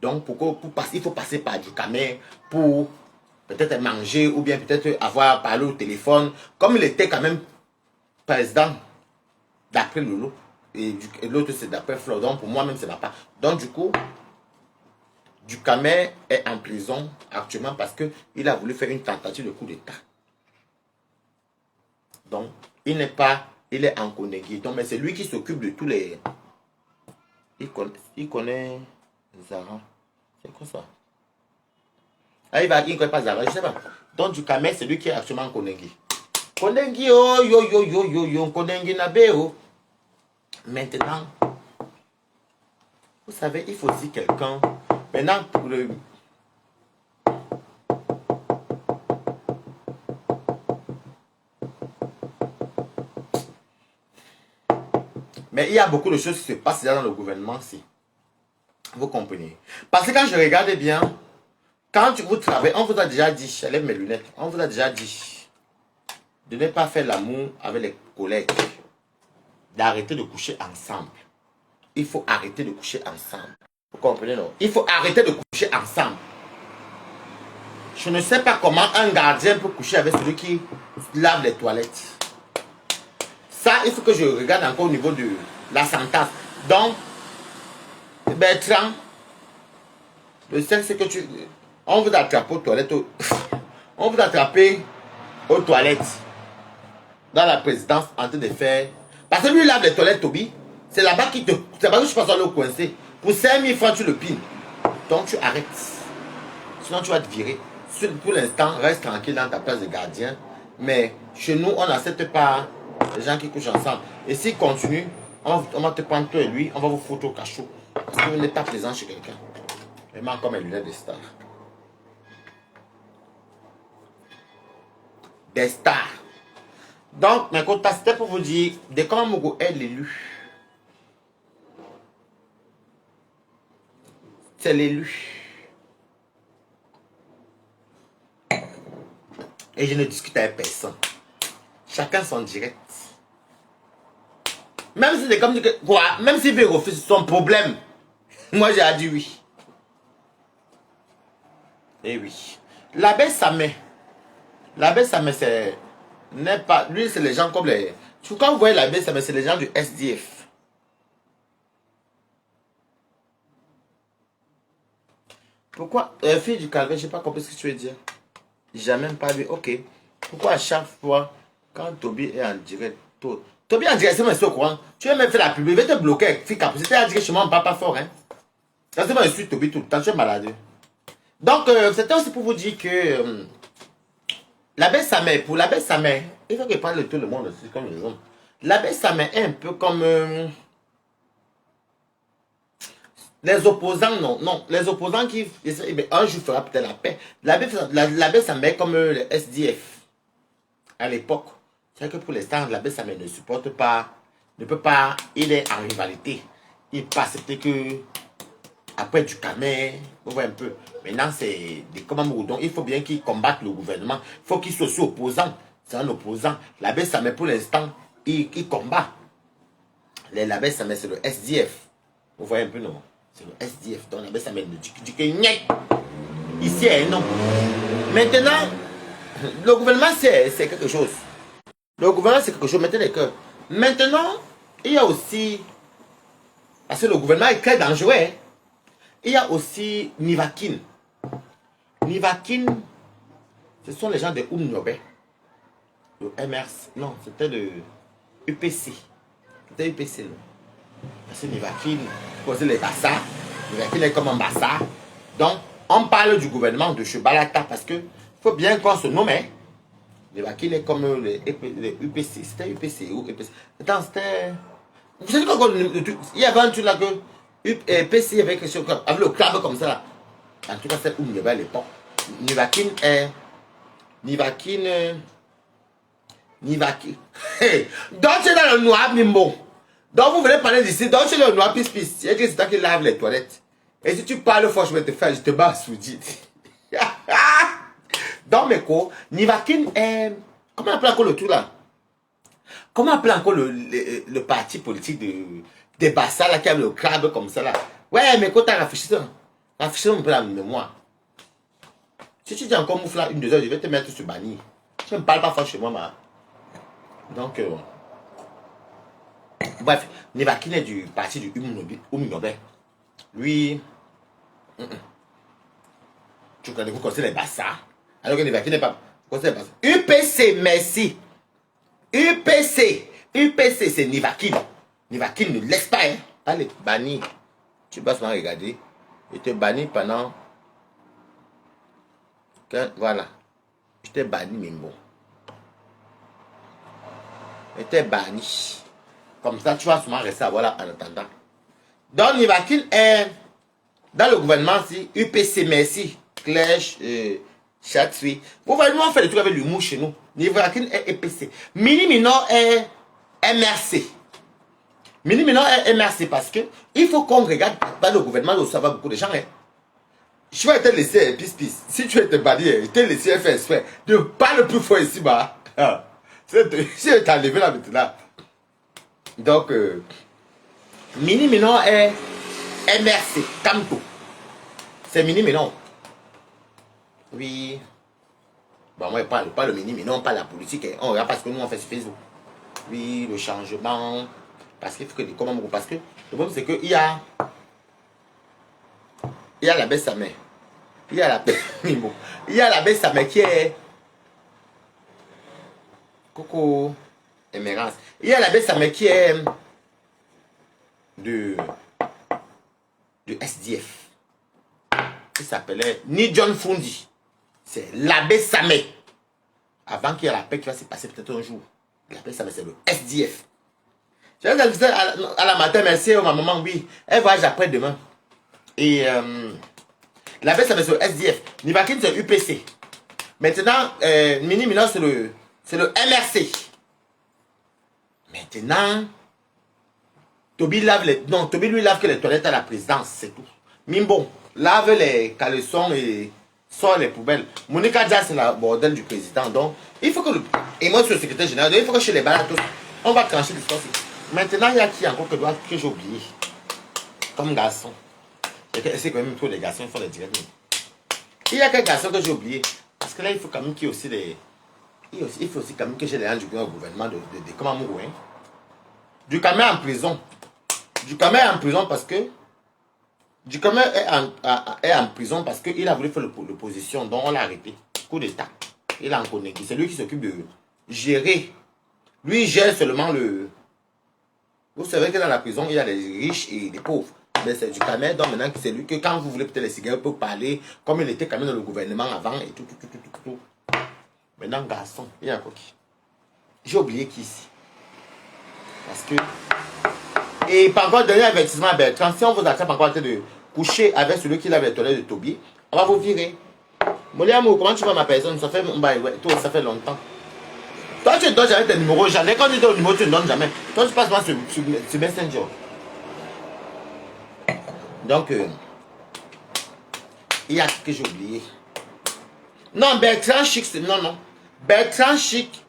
Donc il faut passer par Ducamer pour peut-être manger ou bien peut-être avoir parlé au téléphone. Comme il était quand même président d'après Lolo. Et l'autre c'est d'après Fleur. Donc pour moi-même, c'est ma part. Donc du coup... Ducamer est en prison actuellement parce qu'il a voulu faire une tentative de coup d'état. Donc, il est en Kondengue. Donc, mais c'est lui qui s'occupe de tous les... Il connaît Zara. C'est quoi ça? Ah, il ne connaît pas Zara, je ne sais pas. Donc, Ducamer, c'est lui qui est actuellement en Kondengue. Kondengi, oh, yo, kondengi nabe, oh. Maintenant, vous savez, il faut aussi quelqu'un. Maintenant, pour le. Mais il y a beaucoup de choses qui se passent dans le gouvernement, si. Vous comprenez? Parce que quand je regarde bien, quand vous travaillez, on vous a déjà dit, j'enlève mes lunettes, on vous a déjà dit de ne pas faire l'amour avec les collègues, d'arrêter de coucher ensemble. Il faut arrêter de coucher ensemble. Vous comprenez, non? Il faut arrêter de coucher ensemble. Je ne sais pas comment un gardien peut coucher avec celui qui lave les toilettes. Ça, il faut que je regarde encore au niveau de la sentence. Donc, Bertrand, le sexe que tu... On vous attrape aux toilettes. On vous attrape aux toilettes. Dans la présidence, en train de faire... Parce que lui, il lave les toilettes, Toby. C'est là-bas qui te... C'est là-bas que je passe à l'eau coincé. Pour 5000 francs, tu le pines. Donc, tu arrêtes. Sinon, tu vas te virer. Pour l'instant, reste tranquille dans ta place de gardien. Mais chez nous, on n'accepte pas les gens qui couchent ensemble. Et s'ils continuent, on va te prendre toi et lui, on va vous foutre au cachot. Parce que vous n'êtes pas présent chez quelqu'un. Vraiment comme un lunettes de star. Des stars. Donc, mes contacts, c'était pour vous dire de comment Mogo est l'élu. C'est l'élu. Et je ne discute avec personne. Chacun son direct. Même si c'est comme quoi, même s'il veut refuser son problème, moi j'ai dit oui. Et oui. L'abbé Samé. L'abbé Samé, c'est. N'est pas. Lui, c'est les gens comme les. Quand vous voyez l'abbé Samé, c'est les gens du SDF. Pourquoi fille du calvaire, je n'ai pas compris ce que tu veux dire. J'ai même pas vu. Ok. Pourquoi à chaque fois, quand Toby est en direct, Toby en direct, c'est moi, c'est au courant. Tu veux même faire la pub, il va te bloquer avec fille capacité à dire que chez moi, on ne parle pas fort. Hein. Parce que moi, je suis Toby tout le temps, tu es malade. Donc, c'était aussi pour vous dire que l'abbé Samé, pour l'abbé Samé, il faut qu'il parle de tout le monde aussi, comme les hommes. L'abbé Samé est un peu comme les opposants, non, les opposants qui, un jour fera peut-être la paix. L'abbé Samé est comme le SDF à l'époque. C'est que pour l'instant, l'abbé Samé ne supporte pas, ne peut pas, il est en rivalité. Il peut accepter que après du Camer, vous voyez un peu. Maintenant, c'est des commandes. Donc, il faut bien qu'il combatte le gouvernement. Il faut qu'il soit aussi opposant. C'est un opposant. L'abbé Samé, pour l'instant, il combat. L'abbé Samé, c'est le SDF. Vous voyez un peu, non? C'est le SDF. Donc, l'abbé Samé ne dit que niet. Ici, non. Maintenant, le gouvernement, c'est quelque chose. Le gouvernement, c'est quelque chose. Maintenant, il y a aussi... Parce que le gouvernement est très dangereux. Hein? Il y a aussi Nivakin. Nivakin, ce sont les gens de Oumnobé. Le MRC. Non, c'était le UPC. C'était UPC, non. Parce que Nivakin, c'est les Bassa. Nivakin est comme un Bassa. Donc, on parle du gouvernement de Chebalata parce que faut bien qu'on se nomme. Hein. Nivakin est comme les UPC. C'était UPC ou UPC. Attends, c'était... Vous savez quoi, il y avait un truc là que UPC avait quelque chose avec le club comme ça là. En tout cas, c'est où il y avait à l'époque. Nivakin est. Nivakin. Hey! Donc, c'est dans le noir, Mimbo. Donc, vous venez parler d'ici. Donc, c'est le noir, pis. C'est que c'est toi qui lave les toilettes. Et si tu parles fort, je vais te faire, je te bats sous dit. Donc, mes co, Nivakin est. Comment on appelle encore le tout là? Comment on appelle encore le parti politique de Bassa là qui a le crabe comme ça là? Ouais, mais quand tu as réfléchi ça, réfléchis un peu la mémoire. Si tu dis encore mouf là, 1-2 heures, je vais te mettre sur banni. Je ne parle pas fort chez moi, ma. Donc, bref, Nivakin est du parti du Oumnobé. Lui, tu connais, vous connaissez les Bassa. Alors que Nivakin n'est pas. Vous connaissez les Bassa. UPC, merci. UPC, c'est Nivakin. Nivakin ne laisse pas, hein. Allez, banni. Tu vas seulement regarder. Il te banni pendant. Voilà. Je t'ai banni, mais bon. était banni. Comme ça, tu vas souvent rester à voilà en attendant. Donc, Nivakin est dans le gouvernement, si UPC, merci, Clash, Chatui. Vous voyez, nous, on fait des trucs avec l'humour chez nous. Nivakin est EPC. Mini Minor est MRC. Mini Minor est MRC parce que il faut qu'on regarde dans le gouvernement où ça va beaucoup de gens. Hein. Je vais te laisser pis. Si tu es te banni, je te laisser faire exprès de pas le plus fort ici-bas. Je t'ai enlevé là maintenant. Donc, Mini Minor est MRC, Camto. C'est Mini Minor. Oui. Bon, moi, je parle pas le Mini Minor, pas la politique. On regarde parce que nous, on fait sur Facebook. Oui, le changement. Parce qu'il faut que... Comment parce que le problème, c'est qu'il y a... Il y a la baisse à main. Il y a la... Il y a la baisse à main qui est... Coco... Émérance. Il y a la baisse à main qui est... De SDF. Il s'appelait Ni John Fundi. C'est l'abbé Samé. Avant qu'il y ait la paix qui va se passer peut-être un jour. L'abbé Samé, c'est le SDF. Je vais dire à la matin, merci à ma maman, oui. Elle voyage après-demain. Et l'abbé Samé, c'est le SDF. Nivakin, c'est UPC. Maintenant, Mini Minor, c'est le MRC. Maintenant, Toby lave les... Non, Toby lui lave que les toilettes à la présidence, c'est tout. Mimbo, lave les caleçons et sort les poubelles. Monica Dia, c'est la bordel du président. Donc, il faut que... Et moi, je suis le secrétaire général. Donc, il faut que chez les balades, on va trancher l'histoire. Maintenant, il y a qui encore que j'ai oublié? Comme garçon. C'est quand même trop les garçons, il faut les dire. Il y a quelques garçons que j'ai oublié. Parce que là, il faut quand même qu'il y ait aussi les... Il faut aussi quand même que j'ai les gens du gouvernement de comment mourir. Du Camer en prison. Du Camer en prison parce que... Du Camer est en prison parce qu'il a voulu faire l'opposition, donc on l'a arrêté. Coup d'état. Il en connaît. C'est lui qui s'occupe de gérer. Lui, il gère seulement le... Vous savez que dans la prison, il y a les riches et les pauvres. Mais c'est du Camer, donc maintenant c'est lui que quand vous voulez peut-être les cigarettes, vous pouvez parler, comme il était quand même dans le gouvernement avant et tout. Maintenant, garçon, il y a encore qui? J'ai oublié qui ici. Parce que... Et par contre, dernier avertissement à Bertrand, si on vous attrape encore en train de coucher avec celui qui lave les toilettes de Toby, on va vous virer. Moliamo, comment tu vois ma personne? Ça fait, toi, ça fait longtemps. Toi, tu ne donnes jamais tes numéros, jamais. Quand tu donnes le numéro, tu ne donnes jamais. Toi, tu passes moi sur Messenger. Donc, il y a ce que j'ai oublié. Non, Bertrand Chic, c'est... Non. Bertrand Chic...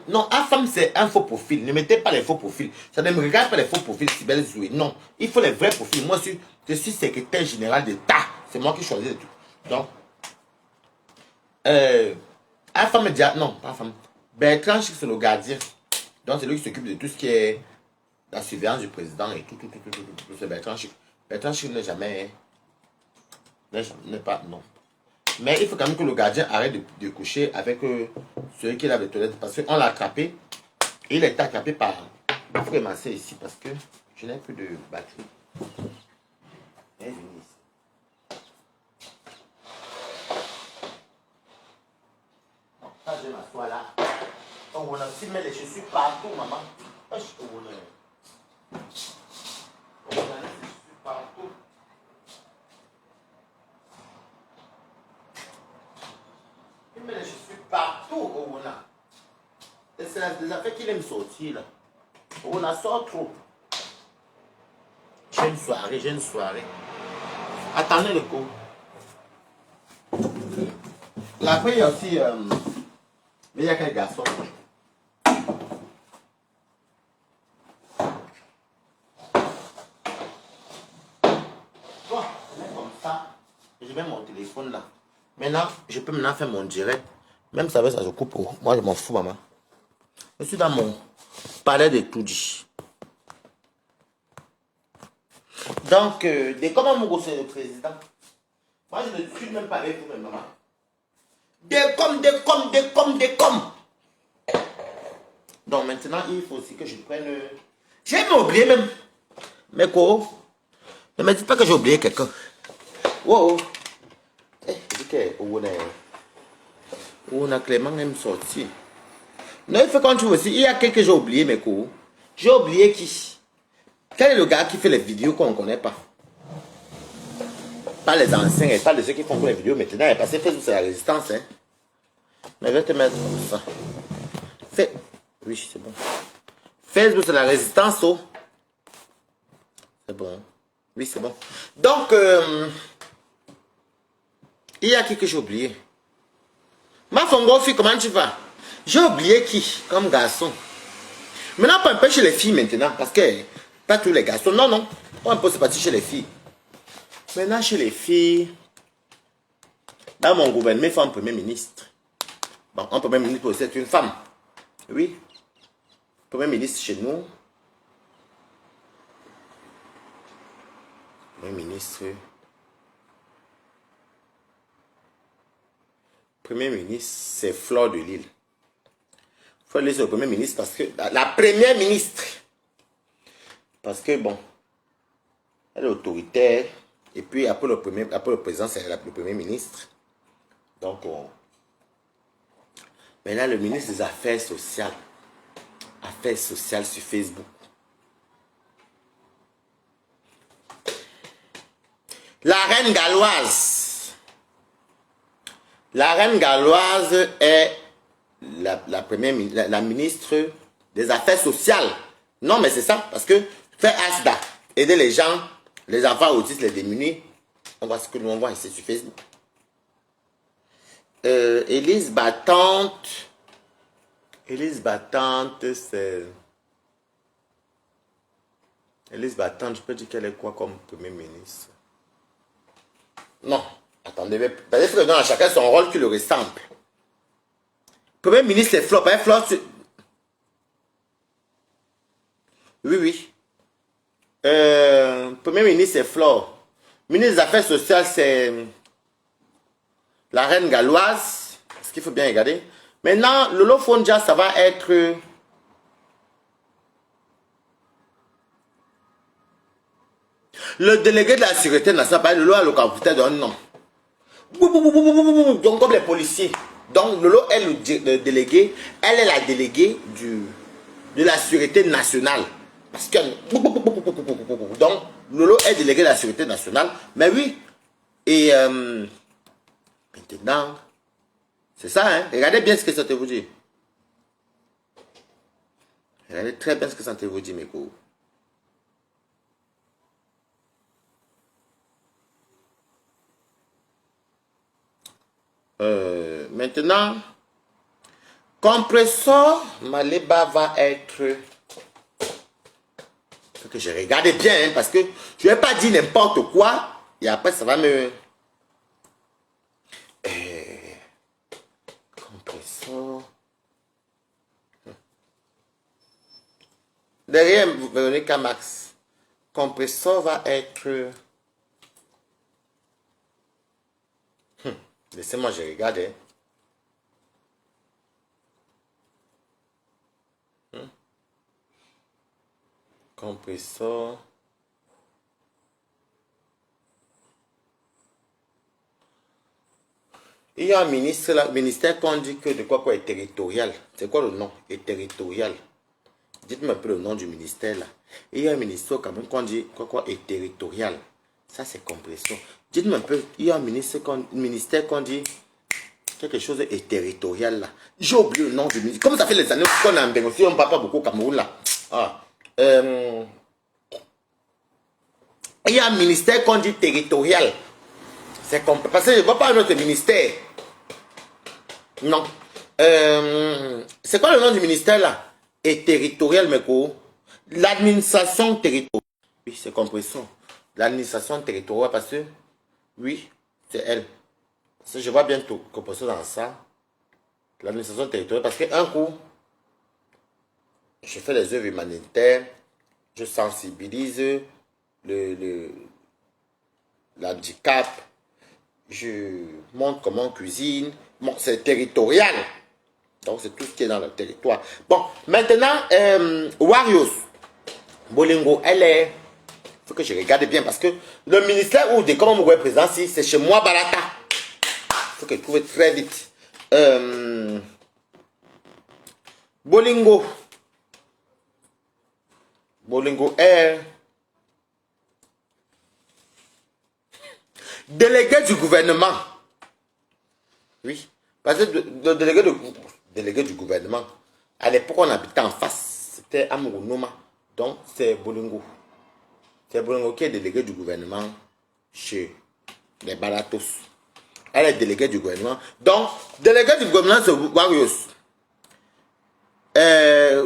Non, un femme, c'est un faux profil. Ne mettez pas les faux profils. Ça ne me regarde pas les faux profils, si belle jouer. Non, il faut les vrais profils. Moi, je suis secrétaire général d'État. C'est moi qui choisis tout. Donc, un femme dit... Non, pas un femme. Bertrand Chic, c'est le gardien. Donc, c'est lui qui s'occupe de tout ce qui est la surveillance du président et tout. C'est Bertrand Chic. Bertrand Chic n'est jamais... N'est pas... Non. Mais il faut quand même que le gardien arrête de coucher avec celui qui lave les toilettes. Parce qu'on l'a attrapé. Il est attrapé par... Il faut ramasser ici parce que je n'ai plus de batterie. Viens venir ici. Bon, ça je m'assois là. On a aussi mis les chaussures partout, maman. On a les chaussures partout. Il met les chaussures partout au Wona. Et c'est des affaires qu'il aime sortir là. Au Wona sort trop. J'ai une soirée. Attendez le coup. Là, après, il y a aussi... mais il y a quel garçon? Bon, je mets comme ça. Je mets mon téléphone là. Maintenant, je peux maintenant faire mon direct. Même ça se coupe. Moi, je m'en fous, maman. Je suis dans mon palais de tout dit. Donc, dès comment mon gosse est le président? Moi, je ne discute même pas avec vous, maman. Des comme. Donc, maintenant, il faut aussi que je prenne... J'ai même oublié même. Mais quoi? Ne me dites pas que j'ai oublié quelqu'un. Wow. On a Clément aime sortir. Non, il faut qu'on trouve aussi. Il y a quelqu'un que j'ai oublié, mes cours. J'ai oublié qui. Quel est le gars qui fait les vidéos qu'on ne connaît pas? Pas les anciens, et pas de ceux qui font les vidéos maintenant. Parce que Facebook, c'est la résistance. Hein. Mais je vais te mettre comme ça. Oui, c'est bon. Facebook, c'est la résistance. Oh. C'est bon. Oui, c'est bon. Donc, il y a qui que j'ai oublié? Ma Fongofi, comment tu vas? J'ai oublié qui comme garçon. Maintenant, pas un peu chez les filles maintenant. Parce que pas tous les garçons. Non, non. Pas un peu, c'est parti chez les filles. Maintenant, chez les filles, dans mon gouvernement, il faut un premier ministre. Bon, un premier ministre, c'est une femme. Oui. Premier ministre chez nous. Premier ministre. Premier ministre, c'est Fleur de Lille. Il faut laisser le premier ministre parce que... La première ministre. Parce que, bon, elle est autoritaire. Et puis, après le président, c'est le premier ministre. Donc, maintenant, le ministre des Affaires sociales. Affaires sociales sur Facebook. La reine galloise. La reine galloise est la ministre des Affaires sociales. Non, mais c'est ça. Parce que faire ASDA, aider les gens, les enfants autistes, les démunis. On voit ce que nous on voit ici sur Facebook. Élise Battante. Élise Battante, c'est... Élise Battante, je peux dire qu'elle est quoi comme premier ministre? Non. Attendez, peut-être que dans chacun son rôle qui le ressemble. Premier ministre, c'est Flop. Hein, Flop, oui, oui. Premier ministre, c'est Flore. Ministre des Affaires sociales, c'est la reine galloise. Ce qu'il faut bien regarder. Maintenant, Lolo Fondia, ça va être... le délégué de la sécurité nationale. Lolo a le capitaine d'un nom. Donc, comme les policiers. Donc, Lolo est le délégué. Elle est la déléguée de la sécurité nationale. Parce que... Donc, Lolo est délégué de la sécurité nationale. Mais oui. Et maintenant, c'est ça, hein. Regardez bien ce que ça te vous dit. Regardez très bien ce que ça te vous dit, mes cours. Maintenant, compresseur Maleba va être... Faut que je regarde bien, hein, parce que je ne vais pas dire n'importe quoi. Et après, ça va me... Compresseur... Derrière Véronique Max. Compresseur va être... Laissez-moi, je regarde. Compresseur. Il y a un ministre là, ministère qu'on dit que de quoi est territorial. C'est quoi le nom? Est territorial. Dites-moi un peu le nom du ministère là. Il y a un ministère quand même qu'on dit quoi est territorial. Ça c'est compression. Dites-moi un peu, il y a un ministère qu'on dit quelque chose est territorial là. J'ai oublié le nom du ministère. Comme ça fait les années qu'on a négocié, on ne parle pas beaucoup au Cameroun là. Ah. Il y a un ministère qu'on dit territorial. C'est compliqué. Parce que je ne vois pas un autre ministère. Non. C'est quoi le nom du ministère là? Et territorial, mes cours. L'administration territoriale. Oui, c'est compression. L'administration territoriale, parce que, oui, c'est elle. Parce que je vois bien tout compression dans ça. L'administration territoriale, parce qu'un coup, je fais les œuvres humanitaires, je sensibilise l'handicap, je montre comment on cuisine. Bon, c'est territorial. Donc, c'est tout ce qui est dans le territoire. Bon, maintenant, Warriors, Bolingo, elle est... Il faut que je regarde bien parce que le ministère où de comment vous présent si c'est chez moi, Barata. Il faut que je trouve très vite. Bolingo. Bolingo est délégué du gouvernement. Oui. Parce que le délégué du gouvernement, à l'époque, on habitait en face. C'était Amugunoma. Donc, c'est Bolingo. C'est Bolingo qui est délégué du gouvernement chez les Balatos. Elle est déléguée du gouvernement. Donc, délégué du gouvernement, c'est Warriors.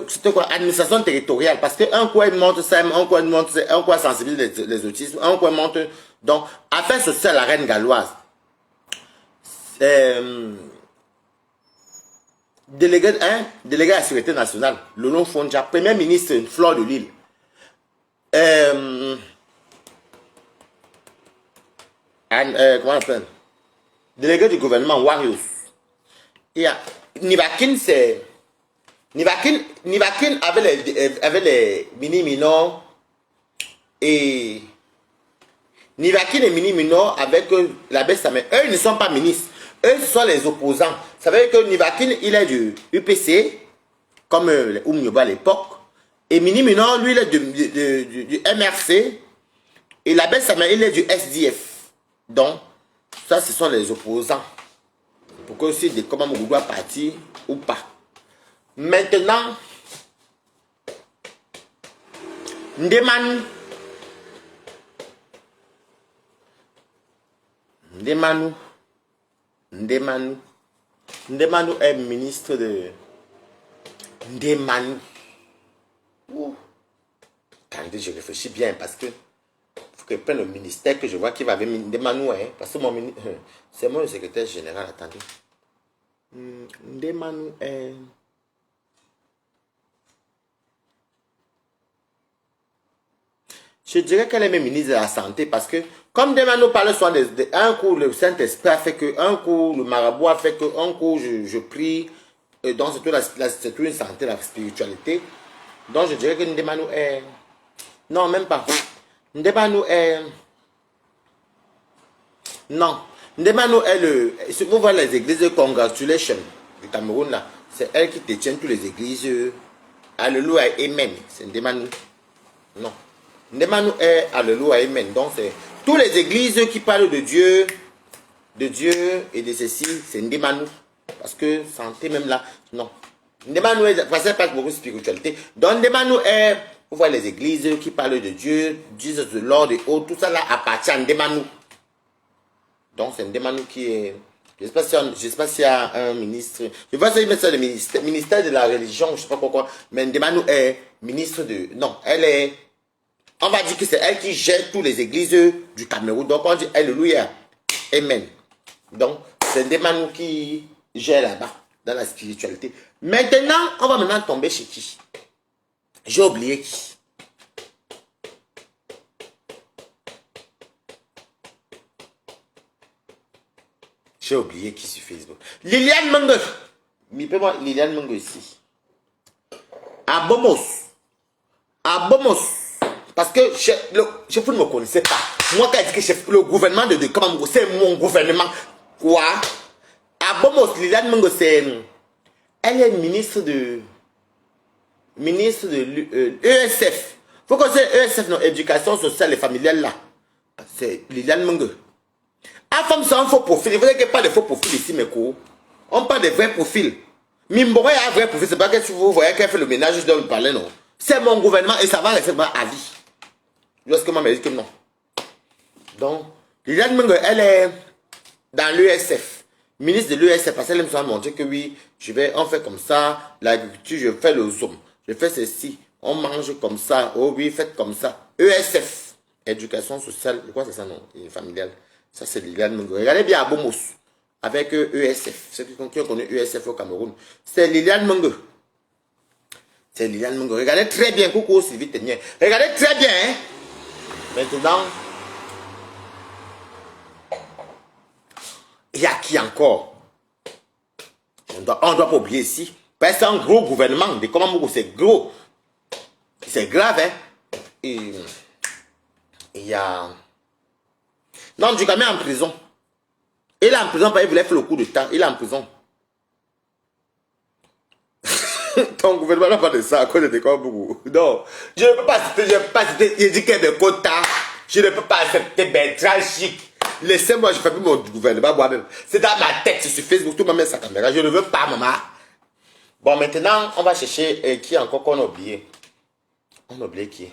C'était quoi? Administration territoriale. Parce qu'un coup, elle montre ça, un coup, elle montre ça, un coup, elle sensibilise les autismes, un coup, elle montre. Donc, affaire sociale, la reine galloise. Délégué à la sécurité nationale, Lolo Fonja, premier ministre Flore de Lille. Comment on appelle? Délégué du gouvernement Warriors. Il y a Nivakin, c'est. Nivakin avait les mini-minors et Nivakin et mini-minors avec la baisse sa main. Eux, ils ne sont pas ministres. Eux, ce sont les opposants. Ça veut dire que Nivakin, il est du UPC, comme les Oumnioba à l'époque. Et mini-minor, lui, il est du MRC. Et la baisse sa main, il est du SDF. Donc, ça, ce sont les opposants. Pour que aussi des comment on doit partir ou pas. Maintenant, Ndemanu est ministre de Ndemanu. Attendez, je réfléchis bien parce que faut que je prenne le ministère que je vois qui va avec Ndemanu, hein, parce que mon ministre, c'est moi le secrétaire général. Attendez. Ndemanu est. Je dirais qu'elle est même ministre de la Santé parce que, comme Ndemanu parle souvent un coup le Saint-Esprit a fait que, un coup le marabout a fait que, un coup je prie, donc c'est toute une santé, la spiritualité. Donc je dirais que Ndemanu est. Non, même pas. Ndemanu est. Non. Ndemanu est le. Vous voyez les églises de Congratulations du Cameroun là. C'est elle qui détient toutes les églises. Alléluia, Amen. C'est Ndemanu. Non. Ndemanu est Alléluia, Amen. Donc c'est toutes les églises qui parlent de Dieu et de ceci, c'est Ndemanu. Parce que santé même là, non. Ndemanu est, parce qu'elle parle beaucoup de spiritualité. Donc Ndemanu est, vous voyez les églises qui parlent de Dieu, Jesus the Lord et autres, tout ça là appartient à Ndemanu. Donc c'est Ndemanu qui est, je ne sais pas s'il y a un ministre, je vois ça, il met ça le ministère de la religion, je ne sais pas pourquoi, mais Ndemanu est ministre de, non, elle est, on va dire que c'est elle qui gère toutes les églises du Cameroun. Donc on dit Alléluia, Amen. Donc c'est Ndemanu qui gère là-bas, dans la spiritualité. Maintenant, on va maintenant tomber chez qui? J'ai oublié qui. J'ai oublié qui sur Facebook. Liliane Mange. Mipez-moi Liliane Mange ici. À Bomos. Parce que chef, vous ne me connaissez pas. Moi, quand je dis que le gouvernement de Kamango, c'est mon gouvernement. Quoi? À Bomos, Liliane Mange, c'est. Elle est ministre de l'ESF. Faut que c'est ESF, non, éducation sociale et familiale là. C'est Liliane Mange. À femme, c'est un faux profil. Vous n'avez qu'il n'y ait pas de faux profils ici, mes cours. On parle de vrais profils. Mimbore a un vrai profil. C'est pas que si vous voyez qu'elle fait le ménage, je dois vous parler, non. C'est mon gouvernement et ça va rester à vie. Lorsque maman me dit que non. Donc, Liliane Mange, elle est dans l'ESF. Ministre de l'ESF, parce qu'elle me semble montrer que oui, on fait comme ça, l'agriculture, je fais le zoom, je fais ceci, on mange comme ça, oh oui, faites comme ça. ESF, éducation sociale, je crois que c'est ça, non, familiale. Ça, c'est Liliane Mange. Regardez bien à Bomos, avec ESF, ceux qui ont connu ESF au Cameroun. C'est Liliane Mange. C'est Liliane Mange. Regardez très bien, coucou Sylvie Ténier. Regardez très bien, hein. Maintenant, il y a qui encore? On doit pas oublier ici. Parce que c'est un gros gouvernement. De comment c'est gros. C'est grave, hein. Et il y a. Non, du gamin en prison. Il est en prison parce qu'il voulait faire le coup de temps. Il est en prison. Ton gouvernement n'a pas de ça à cause de décor beaucoup. Non, je ne peux pas accepter, je ne peux pas accepter, il dit qu'il y a des quotas. Je ne peux pas accepter Bertrand Chic. Laissez-moi, je fais plus mon gouvernement moi-même. C'est dans ma tête, c'est sur Facebook, tout le monde met sa caméra. Je ne veux pas, maman. Bon, maintenant, on va chercher qui encore qu'on a oublié. On a oublié qui?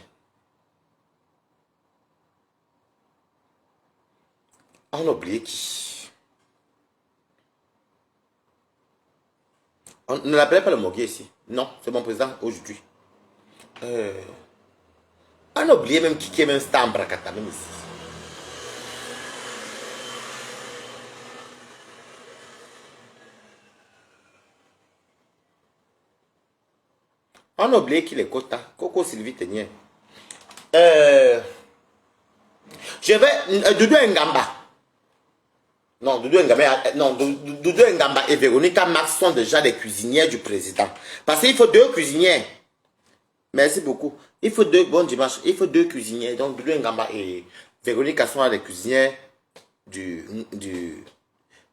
On a oublié qui? On ne l'appelait pas le Moguier ici. Non, c'est mon président aujourd'hui. On a oublié même qui est même Stambrakata, même ici. On a oublié qui les quotas. Coco Sylvie Tenien. Je vais... Doudou Ngamba. Non, Doudou Ngamba, non, Doudou Ngamba et Véronica Max sont déjà des cuisinières du président. Parce qu'il faut 2 cuisinières. Merci beaucoup. Il faut 2, bon dimanche, il faut 2 cuisinières. Donc Doudou Ngamba et Véronica sont des cuisinières du...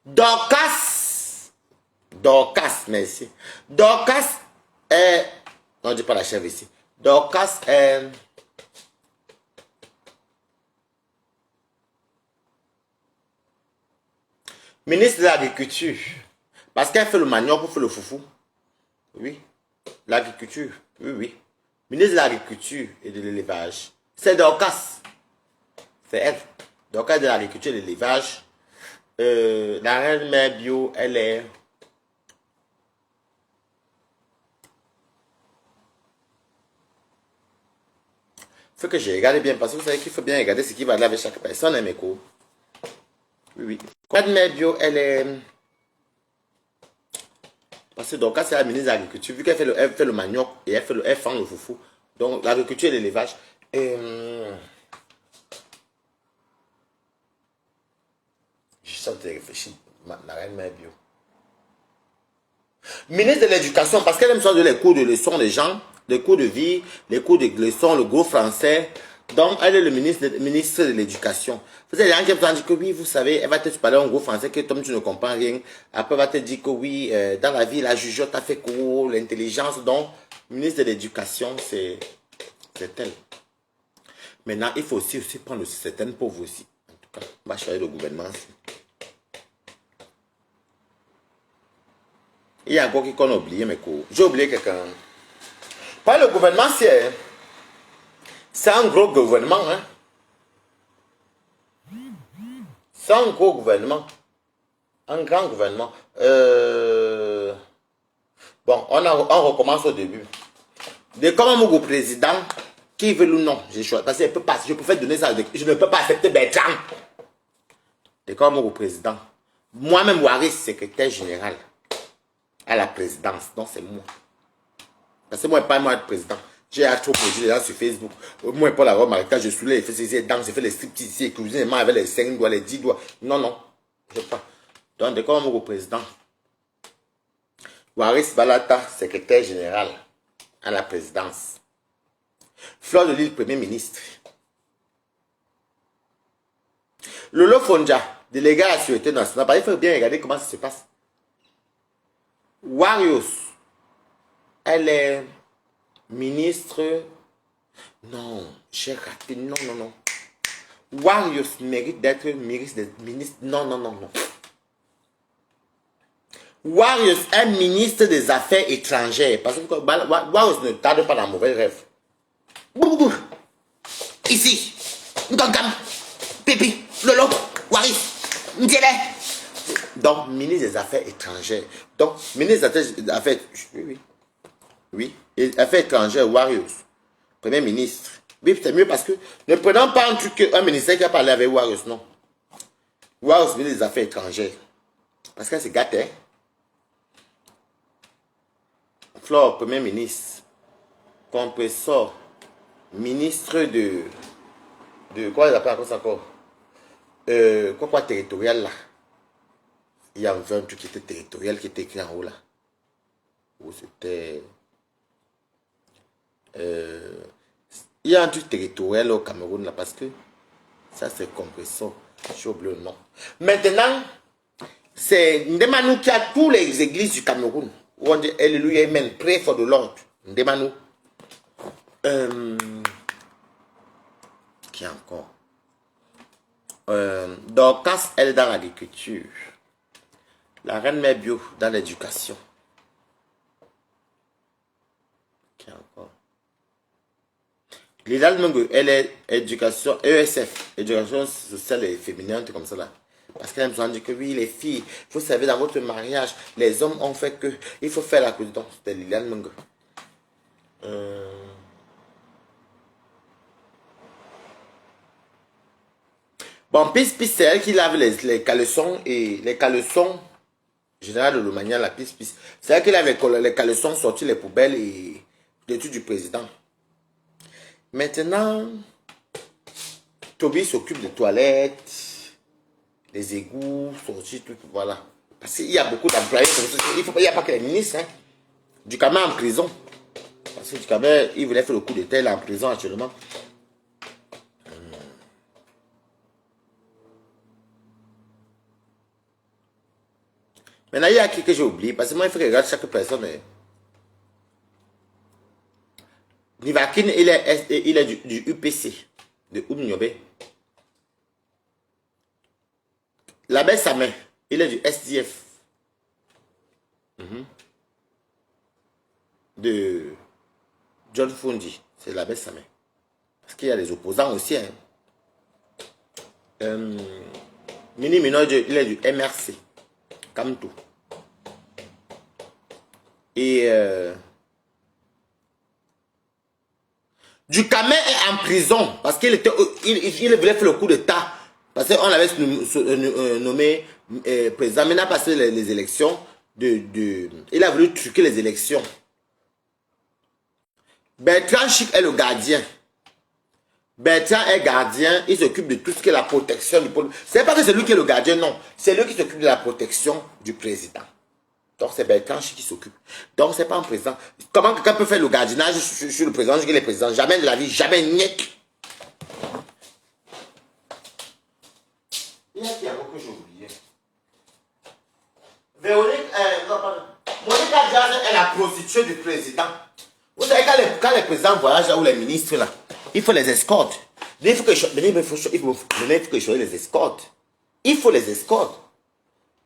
Dorcas. Dorcas, merci. Dorcas est... Non, je dis pas la chèvre ici. Dorcas est... Ministre de l'Agriculture. Parce qu'elle fait le manioc pour faire le foufou. Oui. L'agriculture. Oui, oui. Ministre de l'Agriculture et de l'élevage. C'est Dorcas. C'est elle. Dorcas de l'Agriculture et de l'élevage. La reine mère bio, elle est... Faut que je regarde bien parce que vous savez qu'il faut bien regarder ce qui va aller avec chaque personne, hein, mes cours. Oui, oui. La reine mère bio, elle est... Parce que Dorcas, c'est la ministre de l'Agriculture. Vu qu'elle fait le manioc et elle fend le foufou. Donc, l'agriculture et l'élevage. Je suis en train de réfléchir. La reine mère bio. Ministre de l'Éducation, parce qu'elle aime ça de les cours de leçons des gens, les cours de vie, les cours de leçons, le gros français. Donc, elle est le ministre de l'Éducation. Vous avez des gens qui vont dire que oui, vous savez, elle va te parler en gros français, que toi, tu ne comprends rien. Après, elle va te dire que oui, dans la vie, la jugeote a fait cours, l'intelligence. Donc, ministre de l'Éducation, c'est elle. Maintenant, il faut aussi prendre certaines pauvres aussi. En tout cas, on va choisir le gouvernement. Il y a encore qui qu'on a oublié mes cours. J'ai oublié quelqu'un. Pas le gouvernement, c'est un gros gouvernement. Hein? C'est un gros gouvernement. Un grand gouvernement. Bon, on recommence au début. De comme mon président, qui veut ou non, j'ai choisi. Parce que je préfère donner ça. Je ne peux pas accepter Bertrand. De comme mon président. Moi-même, Waris, secrétaire général à la présidence. Donc, c'est moi. Parce que moi, pas moi être président. J'ai trop produit les gens sur Facebook. Moi, pas la robe marécage, je soulève, je fais ces dents, je fais les striptease ici, cuisine, avec les 5 doigts, les 10 doigts. Non, non. Je sais pas. Donc, de comme mon président. Waris Balata, secrétaire général à la présidence. Fleur de Lille, premier ministre. Lolo Fonja, délégué à la sûreté nationale. Il faut bien regarder comment ça se passe. Warios, elle est ministre. Non, j'ai raté. Non, non, non. Warios mérite d'être ministre. Non, non, non, non. Warios est ministre des Affaires étrangères. Parce que Warios ne tarde pas dans mauvais rêve. Boubou. Ici. Ngangam. Pipi. Lolo. Waris. Ndiele. Donc, ministre des Affaires étrangères. Donc, ministre des Affaires... Oui, oui. Oui. Affaires étrangères, Warios. Premier ministre. Oui, c'est mieux parce que... Ne prenons pas un truc qu'un ministère qui a parlé avec Warios, non. Warios, ministre des Affaires étrangères. Parce qu'elle se gâte, hein. Flore, premier ministre. Compressor. Ministre de... Quoi ils appellent ça encore? Quoi territorial là? Il y avait un truc qui était territorial qui était écrit en haut là. Où c'était... il y a un truc territorial au Cameroun là parce que ça c'est compressor. J'ai oublié le nom. Maintenant, c'est Ndemanou qui a toutes les églises du Cameroun. où on dit Alléluia, Amen. Pray for the Lord. Demande-nous. Qui encore? Dorcas, elle est dans l'agriculture. La reine mère bio dans l'éducation. Qui encore? Lila Mungu, elle est éducation, ESF, éducation sociale et féminine, un truc comme ça là. Parce qu'elle nous a dit que oui, les filles, il faut servir dans votre mariage. Les hommes ont fait que, il faut faire la présidence. C'était Liliane Mungu. Bon, Pisse, c'est elle qui lave les caleçons et les caleçons, général de l'Omania, la Pisse. C'est elle qui lave les caleçons, sortir les poubelles et l'étude du président. Maintenant, Toby s'occupe des toilettes, des égouts, sortir tout, voilà. Parce qu'il y a beaucoup d'employés, il n'y a pas que les ministres, hein. Ducamel en prison. Parce que Ducamel, il voulait faire le coup d'état, il est en prison actuellement. Maintenant, il y a qui que j'ai oublié, parce que moi, il faut que je regarde chaque personne. Nivakin, il est du UPC, de Oumniobe. L'abbé Samé, il est du SDF. De John Fundi, c'est l'abbé Samé. Parce qu'il y a des opposants aussi. Hein. Mini Minoje, il est du MRC. Kamtou. Et Ducamel est en prison parce qu'il il voulait faire le coup d'état. Parce qu'on avait nommé président. Maintenant, passé les élections, il a voulu truquer les élections. Bertrand Chic est le gardien. Bertrand est gardien, il s'occupe de tout ce qui est la protection du peuple. C'est pas que c'est lui qui est le gardien, non. C'est lui qui s'occupe de la protection du président. Donc c'est Bertrand Chic qui s'occupe. Donc c'est pas un président. Comment quelqu'un peut faire le gardiennage sur le président, je dis les présidents, jamais de la vie, jamais niet. Il y a qui avant que j'ai oublié. Véronique, non, pardon. Monica Diaz est la prostituée du président. Vous savez, quand les présidents voyagent là, ou les ministres là, il faut les escortes. Il faut que je choisisse les escortes. Il faut les escortes.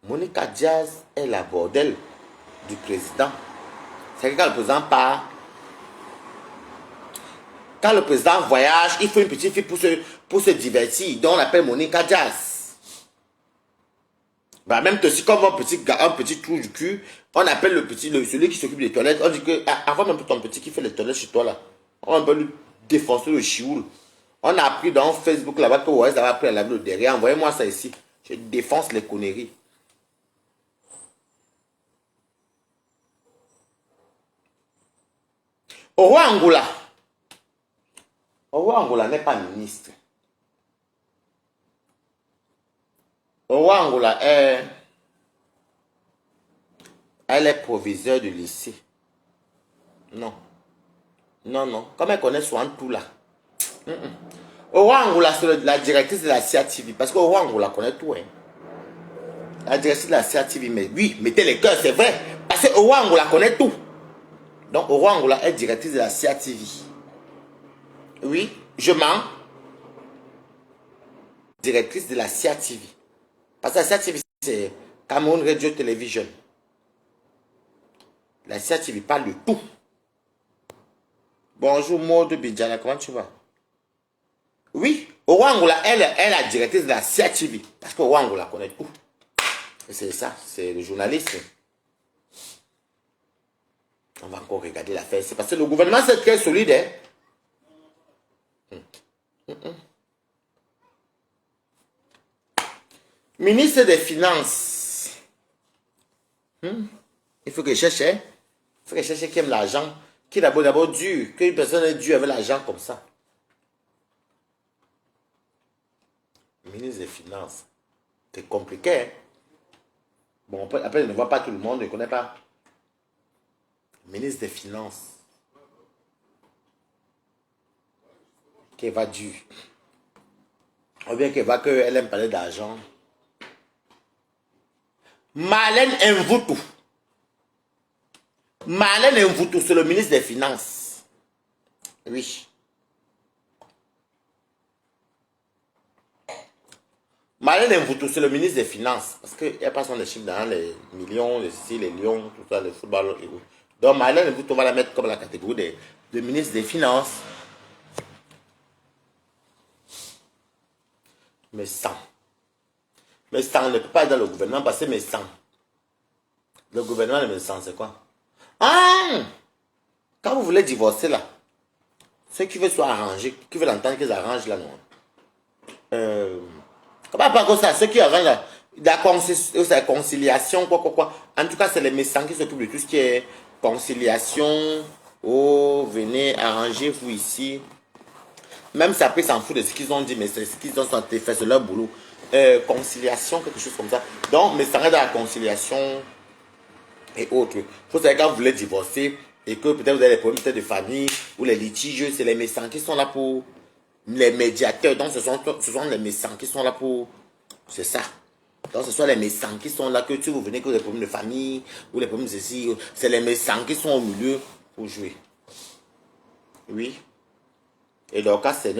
Monica Diaz est la bordelle du président. C'est que quand le président part, quand le président voyage, il faut une petite fille pour se divertir. Donc on l'appelle Monica Diaz. Bah, même aussi comme un petit trou du cul, on appelle celui qui s'occupe des toilettes. On dit que, avant même ton petit qui fait les toilettes chez toi là, on peut lui défoncer le chioul. On a appris dans Facebook là-bas que ouais, ça va après à laver le derrière. Envoyez-moi ça ici. Je défonce les conneries. Au roi Angola. Au roi Angola n'est pas ministre. Au roi Angola elle est proviseur du lycée. Non. Non, non. Comme elle connaît souvent tout là. Au roi Angola, c'est la directrice de la CATV. Parce qu'au roi Angola connaît tout. Hein. La directrice de la CATV, mais oui, mettez les cœurs, c'est vrai. Parce qu'au roi Angola connaît tout. Donc, au roi Angola est directrice de la CATV. Oui, je mens. Directrice de la CATV. Parce que la CATV, c'est Cameroun Radio Television. La CATV parle de tout. Bonjour, Maud Bidjana, comment tu vas? Oui, au roi Angola, elle est la directrice de la CATV. Parce qu'au roi Angola connaît tout. Et c'est ça, c'est le journaliste. On va encore regarder l'affaire. C'est parce que le gouvernement, c'est très solide. Hein? Ministre des Finances. Il faut que je cherche. Il faut que je cherche qui aime l'argent. Qui est d'abord dur. Qu'une personne est dure avec l'argent comme ça. Ministre des Finances. C'est compliqué. Hein? Bon, après, je ne vois pas tout le monde. Je ne connais pas. Ministre des Finances. Qui va dur. Ou bien qu'elle aime parler d'argent. Marlène Mvutu. Marlène Mvoutou, c'est le ministre des Finances. Oui. Marlène Mvoutou, c'est le ministre des Finances. Parce qu'il n'y a pas son chiffres dans les millions, les ceci, les lions, tout ça, le football et tout. Donc Marlène Mvoutou, on va la mettre comme la catégorie de ministre des Finances. Mais sans. Mais sans, on ne peut pas être dans le gouvernement parce que mais sans. Le gouvernement, mais sans, c'est quoi? Ah! Quand vous voulez divorcer là, ceux qui veulent soit arrangés, qui veulent entendre qu'ils arrangent là, non? Comment pas comme ça, ceux qui arrangent là, la conciliation, quoi. En tout cas, c'est les médecins qui s'occupent de tout ce qui est conciliation. Oh, venez, arrangez-vous ici. Même ça peut s'en foutre de ce qu'ils ont dit, mais c'est ce qu'ils ont fait, c'est leur boulot. Conciliation, quelque chose comme ça. Donc, mais ça reste dans la conciliation et autres. Il faut savoir quand vous voulez divorcer et que peut-être vous avez des problèmes de famille ou les litiges, c'est les médecins qui sont là pour les médiateurs. Donc, ce sont les médecins qui sont là pour... C'est ça. Donc, ce sont les médecins qui sont là que si vous venez que des problèmes de famille ou les problèmes de ceci, c'est les médecins qui sont au milieu pour jouer. Oui. Et Dorcas, c'est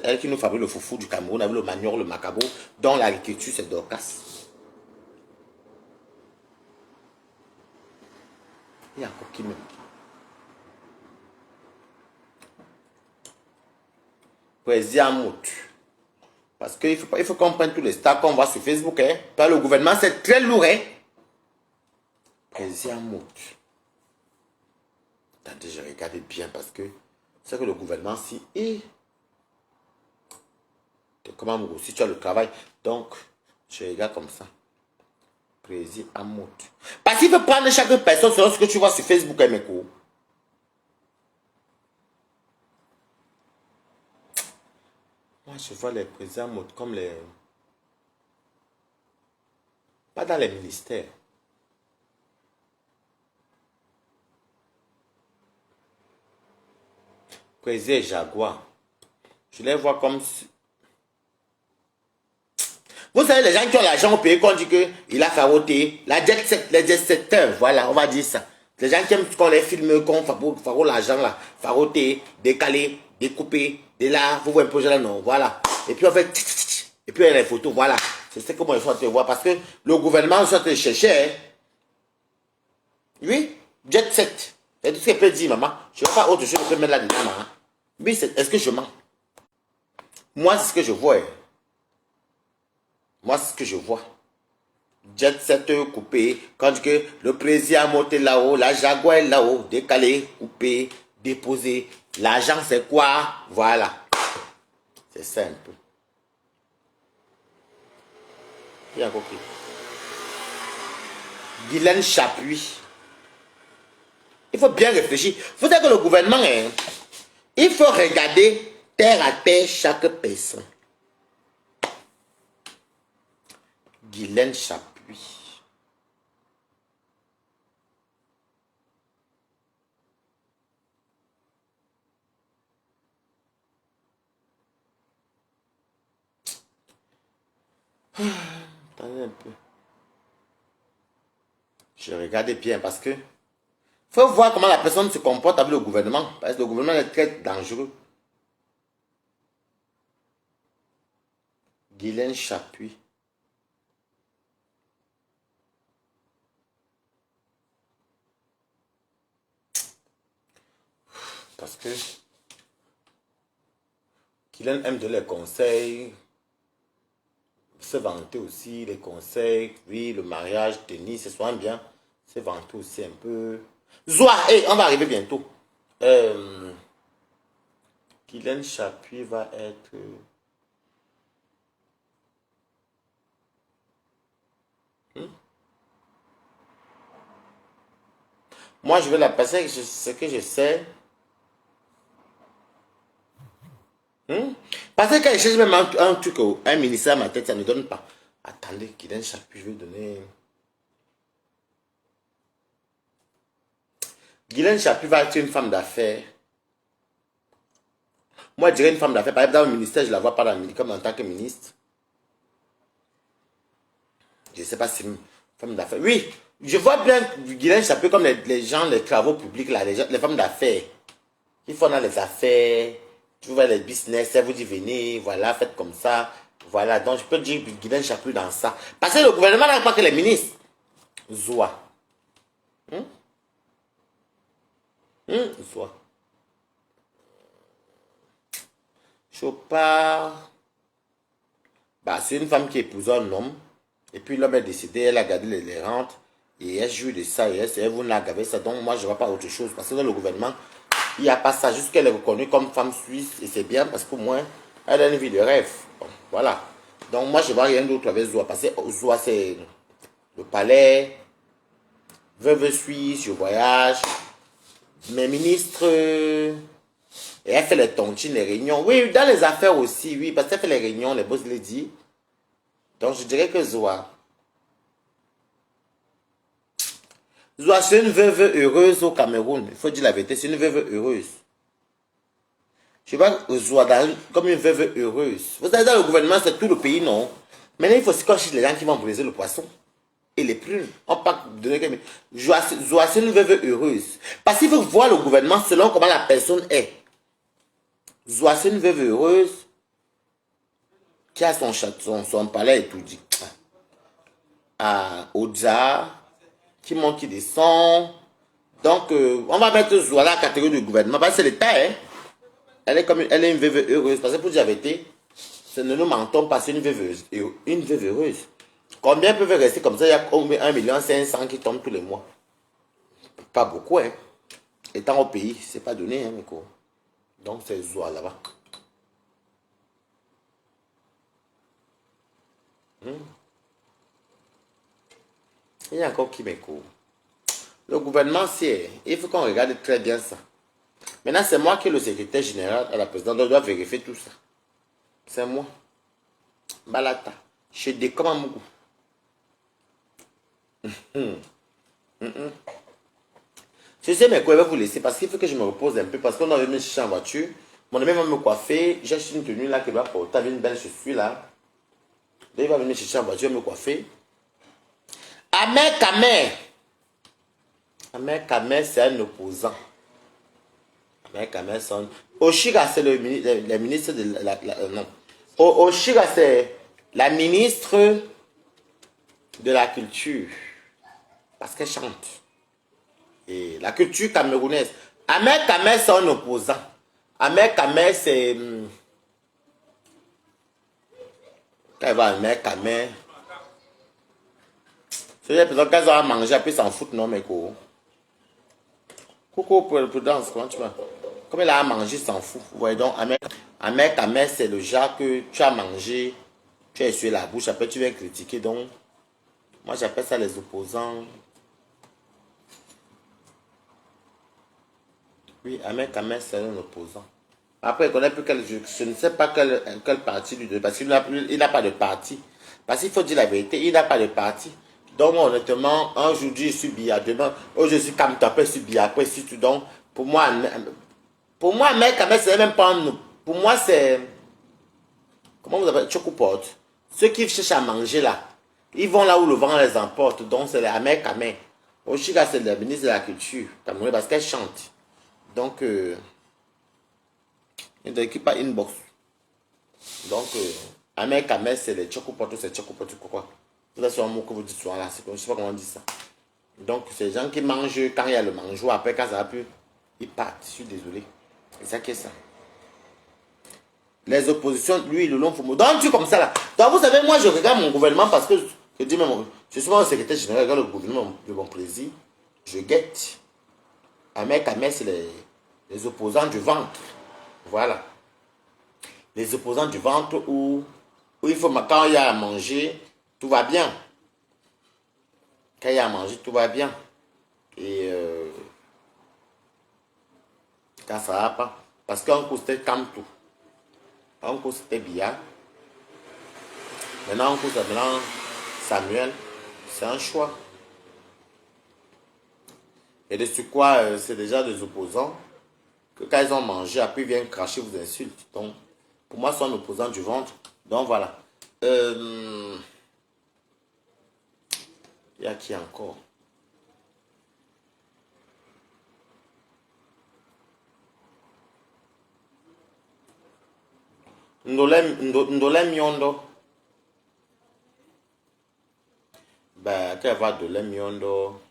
elle qui nous fabrique le foufou du Cameroun, avec le manioc, le macabo, dont l'agriculture, c'est Dorcas. Il y a encore qui me... Président Mout. Parce qu'il faut qu'on prenne tous les stars qu'on voit sur Facebook. Hein. Par le gouvernement, c'est très lourd. Hein. Président Mout. Attendez, je regarde bien parce que c'est que le gouvernement, si... Comment si tu as le travail. Donc, je regarde comme ça. Président Mout. Parce qu'il faut prendre chaque personne selon ce que tu vois sur Facebook, hein, mes cours. Moi, je vois les présidents Mout comme les... Pas dans les ministères. Président Jaguar. Je les vois comme... Vous savez, les gens qui ont l'argent au pays, qu'on dit qu'il a faroté, les jet setters, voilà, on va dire ça. Les gens qui aiment qu'on les filme, qu'on farote l'argent là, faroté, décalé, découpé, de là, vous voyez un projet là, non, voilà. Et puis on fait, et puis il y a les photos, voilà. C'est ce que moi je suis en train de voir, parce que le gouvernement est en train de chercher, hein. Oui, jet set. C'est tout ce qu'elle peut dire, maman. Je ne sais pas autre chose que mettre là-dedans, maman. Oui, est-ce que je mens? Moi, c'est ce que je vois, hein. Moi, c'est ce que je vois. Jet set coupé. Quand dit que le président a monté là-haut, la Jaguar est là-haut, décalé, coupé, déposé. L'argent, c'est quoi? Voilà. C'est ça un peu. Bien compris. Guylaine Chapuis. Il faut bien réfléchir. Il faut dire que le gouvernement, hein, il faut regarder terre à terre chaque personne. Guylaine Chapuis. Attendez un peu. Je regarde bien parce que faut voir comment la personne se comporte avec le gouvernement. Parce que le gouvernement est très dangereux. Guylaine Chapuis. Parce que Guylaine aime donner les conseils. Se vanter aussi, les conseils. Oui, le mariage, tennis, ce soit bien. Se vanter aussi un peu. Zoa, hey, on va arriver bientôt. Guylaine Chapuis va être... Moi, je vais la passer, ce que je sais. Parce que quand je cherche même un truc, un ministère à ma tête, ça ne donne pas. Attendez, Guylaine Chapuis, je vais donner... Guylaine Chapuis va être une femme d'affaires. Moi, je dirais une femme d'affaires. Par exemple, dans le ministère, je ne la vois pas dans le ministère, comme en tant que ministre. Je ne sais pas si une femme d'affaires. Oui, Je vois bien Guylaine Chapuis comme les gens, les travaux publics, là, les femmes d'affaires. Ils font dans les affaires, tu vois les business, elle vous dit venez, voilà, faites comme ça. Voilà, donc je peux dire Guylaine Chapuis dans ça. Parce que le gouvernement n'a pas que les ministres. Zoua. Zoua. Chopard. Bah, c'est une femme qui épouse un homme. Et puis l'homme est décédé, elle a gardé les rentes. Et elle joue de ça, et elle vous n'a gardé ça. Donc moi, je ne vois pas autre chose. Parce que dans le gouvernement, il n'y a pas ça. Juste qu'elle est reconnue comme femme suisse. Et c'est bien parce qu'au moins, elle a une vie de rêve. Bon, voilà. Donc moi, je ne vois rien d'autre avec Zoua. Parce que Zoua, c'est le palais. Veuve suisse, je voyage. Mes ministres. Et elle fait les tontines, les réunions. Oui, dans les affaires aussi, oui. Parce qu'elle fait les réunions, les boss lady. Donc je dirais que Zoua. Zoua, c'est une veuve heureuse au Cameroun. Il faut dire la vérité, c'est une veuve heureuse. Je vois Zoua comme une veuve heureuse. Vous savez, dans le gouvernement, c'est tout le pays, non? Maintenant, il faut aussi qu'on cherche les gens qui vont briser le poisson. Et les prunes. On peut donner. Zoua, c'est une veuve heureuse. Parce qu'il faut voir le gouvernement selon comment la personne est. Zoua, c'est une veuve heureuse qui a son palais et tout dit. À Oja, qui monte, qui descend. Donc, on va mettre Zoua dans la catégorie du gouvernement. Parce que c'est l'État, hein. Elle est une veuve heureuse. Parce que pour dire la vérité, ne nous mentons pas, c'est une veuve heureuse. Combien peuvent rester comme ça? Il y a 1,5 million qui tombent tous les mois. Pas beaucoup, hein. Étant au pays, c'est pas donné, hein, Miko. Donc, c'est Zoua là-bas. Il y a encore qui Miko. Le gouvernement, c'est. Il faut qu'on regarde très bien ça. Maintenant, c'est moi qui est le secrétaire général à la présidente. On doit vérifier tout ça. C'est moi. Balata. Je décomme à Mougou. Je sais, mais quoi, il va vous laisser parce qu'il faut que je me repose un peu. Parce qu'on avait mis chercher en voiture. Mon ami va me coiffer. J'ai acheté une tenue là qu'il va porter avec une belle chaussure là. Donc, il va venir chercher en voiture me coiffer. Ahmed Kamer. Ahmed Kamer, c'est un opposant. Ahmed Kamer, c'est un. Oshiga, c'est le ministre de non. Oshiga, c'est la ministre de la culture. Parce qu'elle chante. Et la culture camerounaise. Ahmed Kamer, c'est un opposant. Ahmed Kamer, c'est. Quand il va à Ahmed Kamer. C'est les personnes qu'elles ont à manger, après s'en foutent, non, mais quoi. Coucou pour danse, comment tu vas? Comme elle a à manger, s'en fout. Vous voyez donc, Ahmed Kamer, c'est le genre que tu as mangé, tu as essuyé la bouche, après tu viens critiquer. Donc, moi j'appelle ça les opposants. Oui, Ahmed Kamer, c'est un opposant. Après, il connaît plus je ne sais pas quel parti lui donne, parce qu'il n'a pas de parti. Parce qu'il faut dire la vérité, il n'a pas de parti. Donc, moi, honnêtement, un jour, je suis Bia, demain, je suis Kamta, après, je suis Bia, après, si tu donc, pour moi, mec, c'est même pas un. Pour moi, c'est. Comment vous appelez? Chocoport. Ceux qui cherchent à manger là, ils vont là où le vent les emporte. Donc, c'est les Ahmed Kamer. Oshika, c'est le ministre de la Culture, Cameroun, parce qu'elle chante. Donc, il ne pas inbox. Donc, Ahmed Kamer, c'est les Chocoport, c'est Chocoport, quoi. C'est un mot que vous dites souvent là, je ne sais pas comment on dit ça. Donc, c'est les gens qui mangent quand il y a le mangeoire, après quand ça va plus, ils partent. Je suis désolé. C'est ça qui est ça. Les oppositions, lui, le long faut. Donc, tu comme ça là. Donc, vous savez, moi, je regarde mon gouvernement parce que je dis même, je suis mon secrétaire général, je regarde le gouvernement de mon plaisir. Je guette. Ahmed Kamer, c'est les opposants du ventre. Voilà. Les opposants du ventre où il faut, quand il y a à manger, tout va bien. Quand il y a à manger, tout va bien. Et quand ça va pas. Parce qu'un coup, c'était comme tout. Un coup, c'était bien. Maintenant, un coup, c'est maintenant Samuel. C'est un choix. Et de ce quoi, c'est déjà des opposants que quand ils ont mangé, après ils viennent cracher, vous insultent. Donc, pour moi, c'est un opposant du ventre. Donc, voilà. Il y a qui encore? Ndolé miondo. Ben, tu vas voir Ndolé miondo.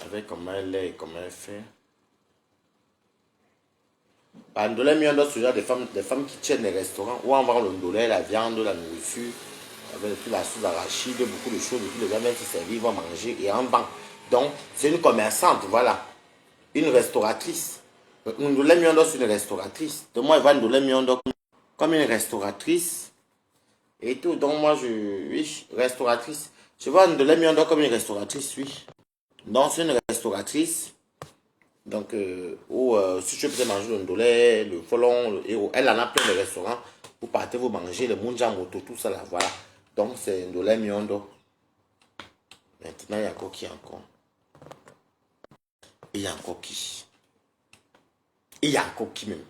Avec comment elle est et comment elle fait. Bah, Ndolé miondo, c'est genre des femmes qui tiennent les restaurants où on vend le ndolé, la viande, la nourriture, avec toute la sauce d'arachide, beaucoup de choses, et puis les gens viennent se servir, vont manger et en vend. Donc, c'est une commerçante, voilà. Une restauratrice. Ndolé miondo, c'est une restauratrice. Donc, moi, je vois Ndolé miondo comme une restauratrice et tout. Donc, moi, oui, restauratrice. Je vois Ndolé miondo comme une restauratrice, oui. Donc, c'est une restauratrice. Donc, si tu peux manger le ndolé, le folon, le héros, elle en a plein de restaurants. Vous partez, vous mangez le munja moto, tout ça là, voilà. Donc, c'est ndolé miondo. Maintenant, il y a encore qui encore? Il y a encore qui? Il y a encore qui même?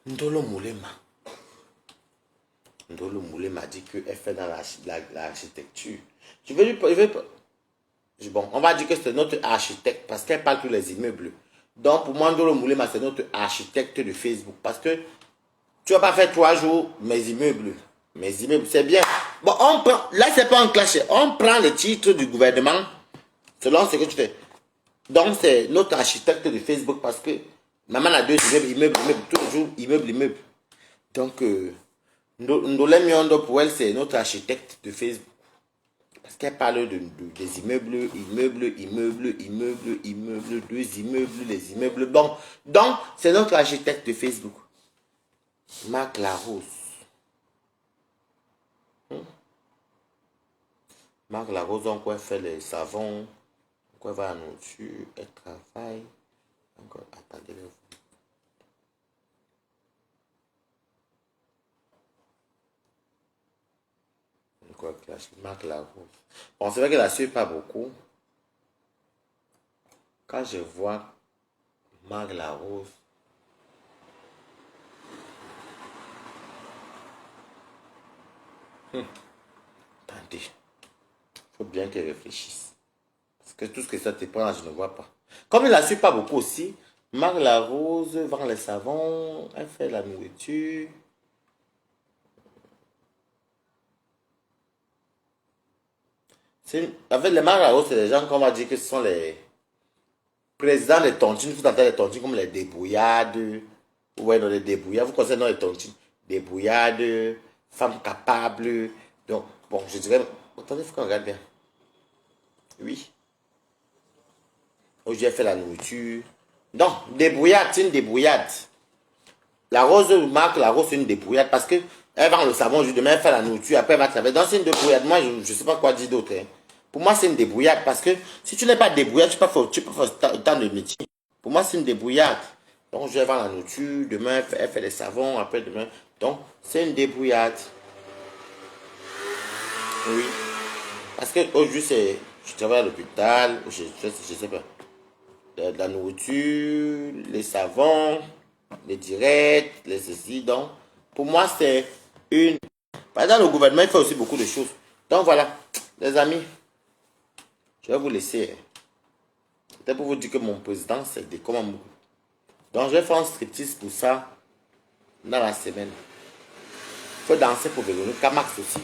Ndolo Moulema. Ndolo Moulema m'a dit qu'elle fait dans l'architecture. Bon, on va dire que c'est notre architecte parce qu'elle parle tous les immeubles. Donc, pour moi, Ndolo Moulema, c'est notre architecte de Facebook. Parce que tu vas pas faire 3 jours mes immeubles. Mes immeubles, c'est bien. Bon, on prend, là, c'est pas un clash. On prend les titres du gouvernement selon ce que tu fais. Donc, c'est notre architecte de Facebook parce que maman a 2 immeubles, immeubles, tous les jours, immeubles. Donc, Ndolé Miondo, pour elle, c'est notre architecte de Facebook. Parce qu'elle parle des immeubles, 2 immeubles, les immeubles. Bon, donc, c'est notre architecte de Facebook. Marc Larose. Marc Larose, donc, elle fait les savons. Elle va à la nourriture, elle travaille. Donc, attendez. Quoi, Marc Larose. Bon, c'est vrai qu'elle ne la suit pas beaucoup. Quand je vois Marc Larose, attendez, il faut bien qu'elle réfléchisse. Parce que tout ce que ça te prend, je ne vois pas. Comme il ne la suit pas beaucoup aussi, Marc Larose vend les savons, elle fait la nourriture. Avec les Marc Larose, c'est des gens qu'on va dire que ce sont les présidents des tontines. Vous entendez les tontines comme les débrouillades. Ouais, dans les débrouillades. Vous connaissez dans les tontines. Débrouillades, femmes capables. Donc, bon, je dirais. Attendez, il faut qu'on regarde bien. Oui. Aujourd'hui, elle fait la nourriture. Donc, débrouillade, c'est une débrouillade. La rose marque, la rose, c'est une débrouillade parce que elle vend le savon, demain elle fait la nourriture, après elle va travailler. Donc, c'est une débrouillade. Moi, je ne sais pas quoi dire d'autre. Hein. Pour moi, c'est une débrouillade parce que si tu n'es pas débrouillade, tu peux faire autant de métiers. Pour moi, c'est une débrouillade. Donc, je vais vendre la nourriture, demain elle fait les savons, après demain. Donc, c'est une débrouillade. Oui. Parce que aujourd'hui, je travaille à l'hôpital, je sais pas. La nourriture, les savons, les directs, les ceci. Donc, pour moi, c'est une. Par exemple, le gouvernement, il fait aussi beaucoup de choses. Donc, voilà, les amis, je vais vous laisser. Peut-être pour vous dire que mon président, c'est des commandes. Donc, je vais faire un striptease pour ça dans la semaine. Il faut danser pour Véronique Max aussi.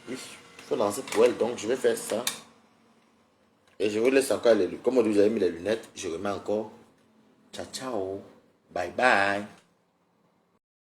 Oui, il faut danser pour elle. Donc, je vais faire ça. Et je vous laisse encore les lunettes. Comme vous avez mis les lunettes, je remets encore. Ciao, ciao. Bye, bye.